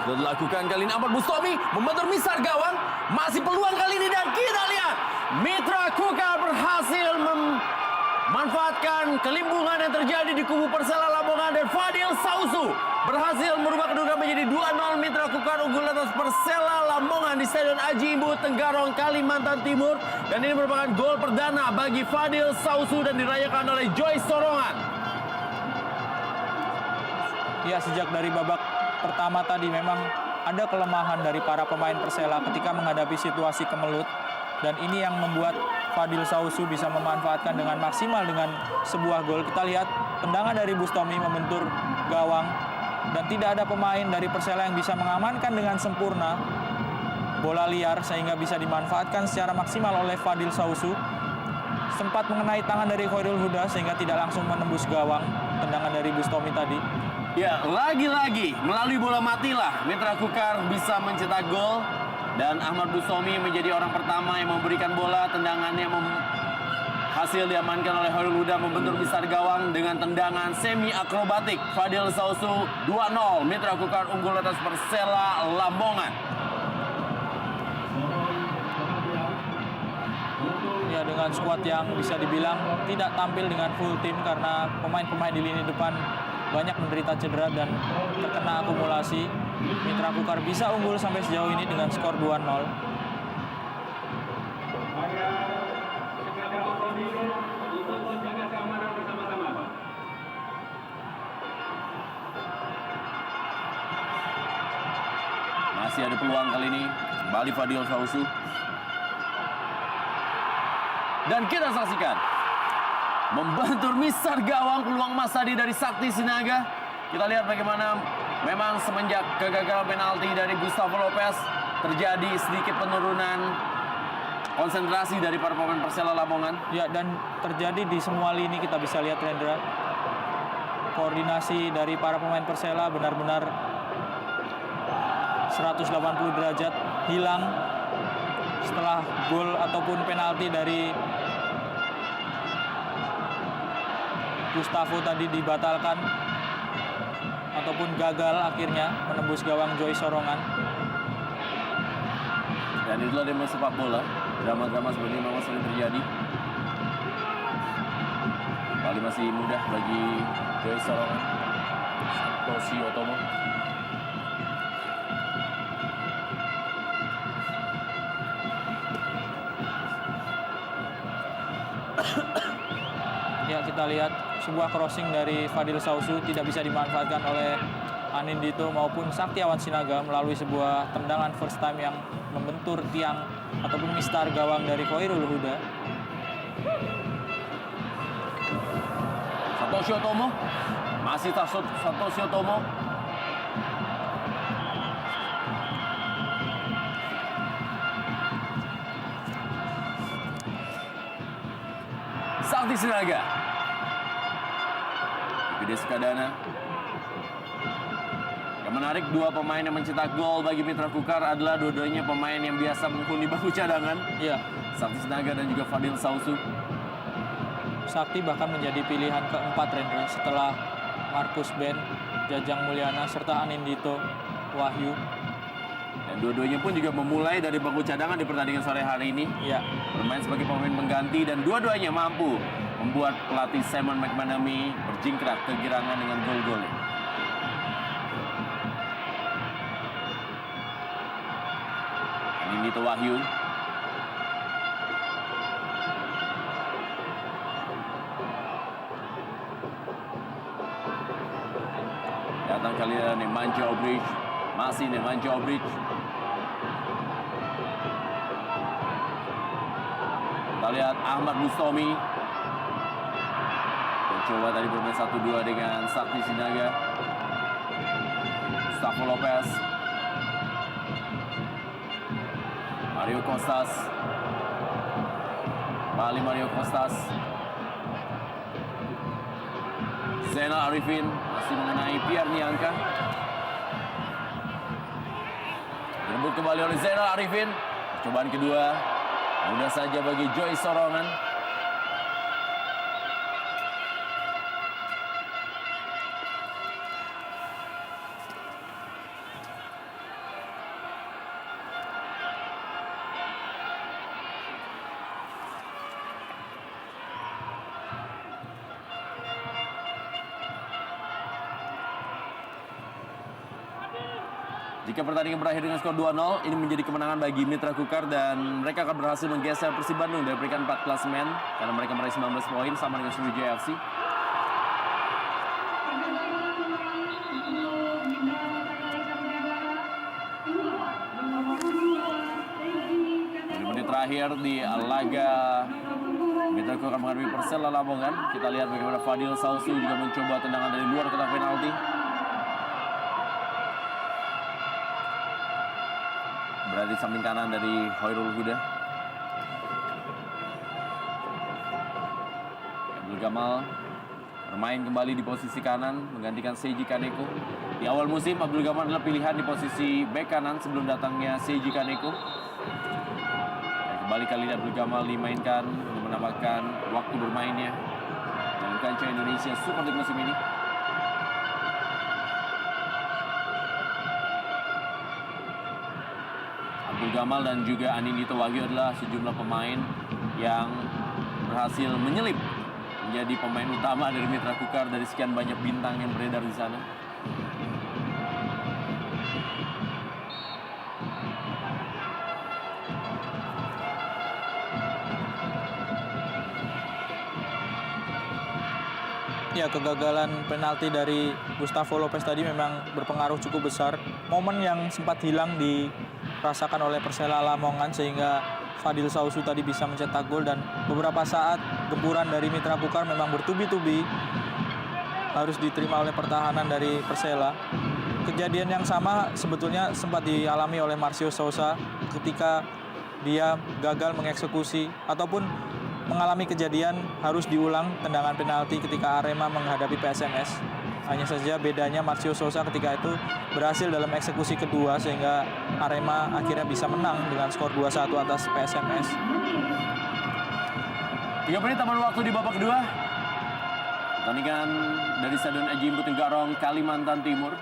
Sudah dilakukan kali ini Ahmad Bustami membentur misar gawang. Masih peluang kali ini dan kita lihat Mitra Kukar berhasil memanfaatkan kelimbungan yang terjadi di kubu Persela Lamongan dan Fadil Sausu berhasil merubah kedudukan menjadi 2-0. Mitra Kukar unggul atas Persela Lamongan di Stadion Aji Imbu Tenggarong, Kalimantan Timur. Dan ini merupakan gol perdana bagi Fadil Sausu dan dirayakan oleh Joy Sorongan. Ya, sejak dari babak pertama tadi memang ada kelemahan dari para pemain Persela ketika menghadapi situasi kemelut. Dan ini yang membuat Fadil Sausu bisa memanfaatkan dengan maksimal dengan sebuah gol. Kita lihat tendangan dari Bustami membentur gawang. Dan tidak ada pemain dari Persela yang bisa mengamankan dengan sempurna bola liar sehingga bisa dimanfaatkan secara maksimal oleh Fadil Sausu. Sempat mengenai tangan dari Khairul Huda sehingga tidak langsung menembus gawang tendangan dari Bustami tadi. Ya, lagi-lagi melalui bola matilah Mitra Kukar bisa mencetak gol. Dan Ahmad Bustami menjadi orang pertama yang memberikan bola. Tendangannya hasil diamankan oleh Khairul Huda membentur misar gawang dengan tendangan semi akrobatik. Fadil Sausu 2-0. Mitra Kukar unggul atas Persela Lamongan. Ya, dengan skuad yang bisa dibilang tidak tampil dengan full tim karena pemain-pemain di lini depan banyak menderita cedera dan terkena akumulasi. Mitra Kukar bisa unggul sampai sejauh ini dengan skor 2-0. Masih ada peluang kali ini. Kembali Fadil Sausu. Dan kita saksikan membentur misar gawang peluang Mas Adi dari Sakti Sinaga. Kita lihat bagaimana memang semenjak kegagalan penalti dari Gustavo Lopez terjadi sedikit penurunan konsentrasi dari para pemain Persela Lamongan. Ya, dan terjadi di semua lini kita bisa lihat, Rendra. Koordinasi dari para pemain Persela benar-benar 180 derajat hilang setelah gol ataupun penalti dari Gustavo tadi dibatalkan ataupun gagal akhirnya menembus gawang Joy Sorongan. Dan itulah dia sepak bola. Drama-drama seperti ini memang sering terjadi. Kali masih mudah bagi Joy Sorongan. Santosi Otomo. Ya, kita lihat sebuah crossing dari Fadil Sausu tidak bisa dimanfaatkan oleh Anindito maupun Saktiawan Sinaga melalui sebuah tendangan first time yang membentur tiang ataupun mistar gawang dari Khairul Huda. Satoshi Otomo. Masih Satoshi Otomo. Sakti Sinaga. Gede Sekadana. Yang menarik, dua pemain yang mencetak gol bagi Mitra Kukar adalah dua-duanya pemain yang biasa menghuni bangku cadangan. Iya, Sakti Sinaga dan juga Fadil Sausu. Sakti bahkan menjadi pilihan keempat, Rendra, setelah Markus Ben, Jajang Mulyana, serta Anindito Wahyu. Dan dua-duanya pun juga memulai dari bangku cadangan di pertandingan sore hari ini. Ya, Bermain sebagai pemain pengganti dan dua-duanya mampu membuat pelatih Simon McManamy berjingkrak kegirangan dengan gol-golnya. Anindito Wahyu. Datang kali ini Nemanja Obrich. Masih Nemanja Obrich. Kita lihat Ahmad Bustami. Coba tadi bermain 1-2 dengan Sakti Sinaga. Gustavo Lopez. Mario Costas. Kembali Mario Costas. Zainal Arifin masih mengenai Pierre Niangka. Direbut kembali oleh Zainal Arifin. Percobaan kedua mudah saja bagi Joy Sorongan. Jika pertandingan berakhir dengan skor 2-0, ini menjadi kemenangan bagi Mitra Kukar dan mereka akan berhasil menggeser Persib Bandung dari peringkat 4 klasemen karena mereka meraih 19 poin sama dengan Sriwijaya FC. Menit terakhir di laga Mitra Kukar menghadapi Persela Lamongan. Kita lihat bagaimana Fadil Sausu juga mencoba tendangan dari luar kotak penalti. Berada di samping kanan dari Khairul Huda. Abdul Gamal bermain kembali di posisi kanan menggantikan Seiji Kaneko. Di awal musim Abdul Gamal adalah pilihan di posisi bek kanan sebelum datangnya Seiji Kaneko. Dan kembali kali ini Abdul Gamal dimainkan untuk menambahkan waktu bermainnya dalam kancah Indonesia Super League musim ini. Abdul Gamal dan juga Anindito Wahyu adalah sejumlah pemain yang berhasil menyelip menjadi pemain utama dari Mitra Kukar dari sekian banyak bintang yang beredar di sana. Ya, kegagalan penalti dari Gustavo Lopez tadi memang berpengaruh cukup besar. Momen yang sempat hilang dirasakan oleh Persela Lamongan sehingga Fadil Sausu tadi bisa mencetak gol, dan beberapa saat gempuran dari Mitra Kukar memang bertubi-tubi harus diterima oleh pertahanan dari Persela. Kejadian yang sama sebetulnya sempat dialami oleh Marcio Sousa ketika dia gagal mengeksekusi ataupun mengalami kejadian harus diulang tendangan penalti ketika Arema menghadapi PSMS. Hanya saja bedanya Marcio Sousa ketika itu berhasil dalam eksekusi kedua sehingga Arema akhirnya bisa menang dengan skor 2-1 atas PSMS. 3 menit taman waktu di babak kedua. Pertandingan dari Stadion Haji Imbu Tenggarong, Kalimantan Timur.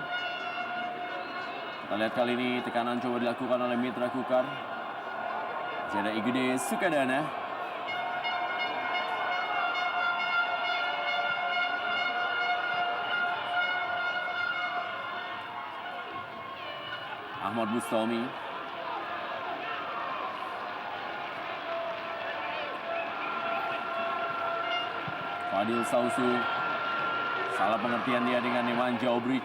Kita lihat kali ini tekanan coba dilakukan oleh Mitra Kukar. Masih ada Igede Sukadana. Ahmad Bustami. Fadil Sausu. Salah pengertian dia dengan Nemanja Obrich.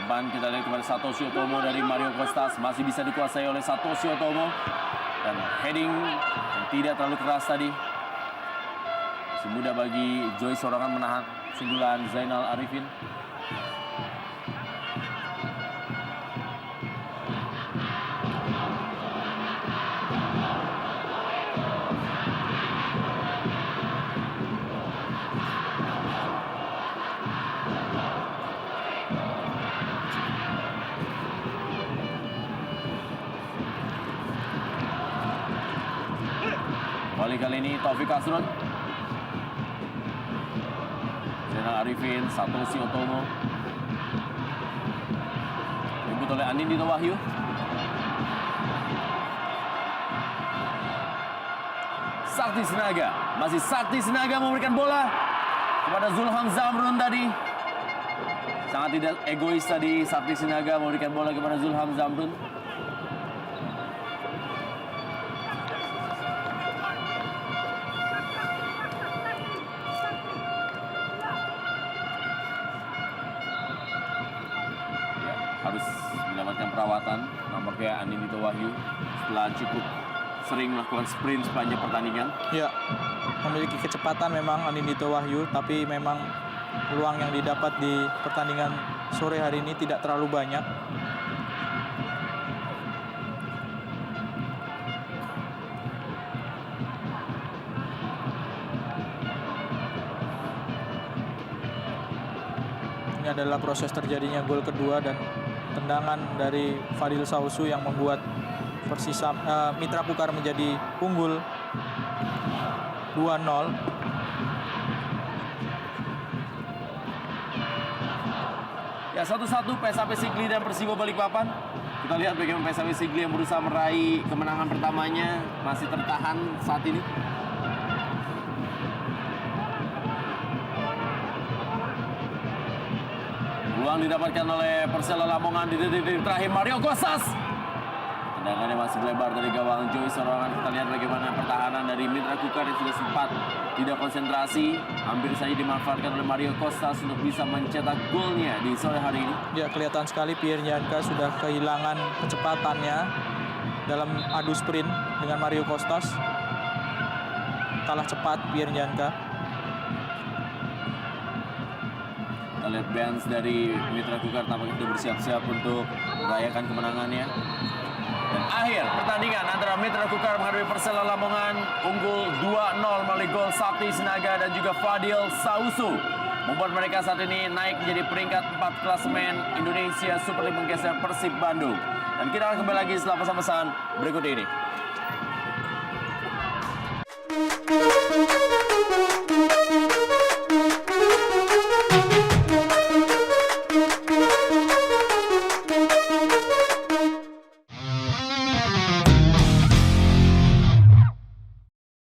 Umpan kita lihat kepada Satoshi Otomo dari Mario Kostas, masih bisa dikuasai oleh Satoshi Otomo, dan heading yang tidak terlalu keras tadi. Masih mudah bagi Joy Sorangan menahan sundulan Zainal Arifin. Kali ini Taufik Asrun, Zainal Arifin, Satoshi Otomo, direbut oleh Anindito Wahyu. Sakti Sinaga, masih Sakti Sinaga memberikan bola kepada Zulham Zamrun tadi. Sangat tidak egois tadi Sakti Sinaga memberikan bola kepada Zulham Zamrun. Harus mendapatkan perawatan nampaknya Anindito Wahyu setelah cukup sering melakukan sprint sepanjang pertandingan. Ya, memiliki kecepatan memang Anindito Wahyu, tapi memang peluang yang didapat di pertandingan sore hari ini tidak terlalu banyak. Ini adalah proses terjadinya gol kedua dan tendangan dari Fadil Sausu yang membuat Mitra Kukar menjadi unggul 2-0. Ya, 1-1 PSAP Sigli dan Persibo Balikpapan. Kita lihat bagaimana PSAP Sigli yang berusaha meraih kemenangan pertamanya masih tertahan saat ini. Peluang didapatkan oleh Persela Lamongan di detik terakhir. Mario Kostas. Tendangannya masih melebar dari gawang Joy Sororangan. Kita lihat bagaimana pertahanan dari Mitra Kukar yang sudah sempat tidak konsentrasi. Hampir saja dimanfaatkan oleh Mario Kostas untuk bisa mencetak golnya di sore hari ini. Ya, kelihatan sekali Pierre Nyanka sudah kehilangan kecepatannya dalam adu sprint dengan Mario Kostas. Kalah cepat Pierre Nyanka. Kita lihat bench dari Mitra Kukar tampaknya sudah bersiap-siap untuk merayakan kemenangannya. Dan akhir pertandingan antara Mitra Kukar menghadapi Persela Lamongan, unggul 2-0 melalui gol Sakti Sinaga dan juga Fadil Sausu, membuat mereka saat ini naik menjadi peringkat 4 klasemen Indonesia Super League, menggeser Persib Bandung. Dan kita akan kembali lagi setelah pesan-pesan berikut ini.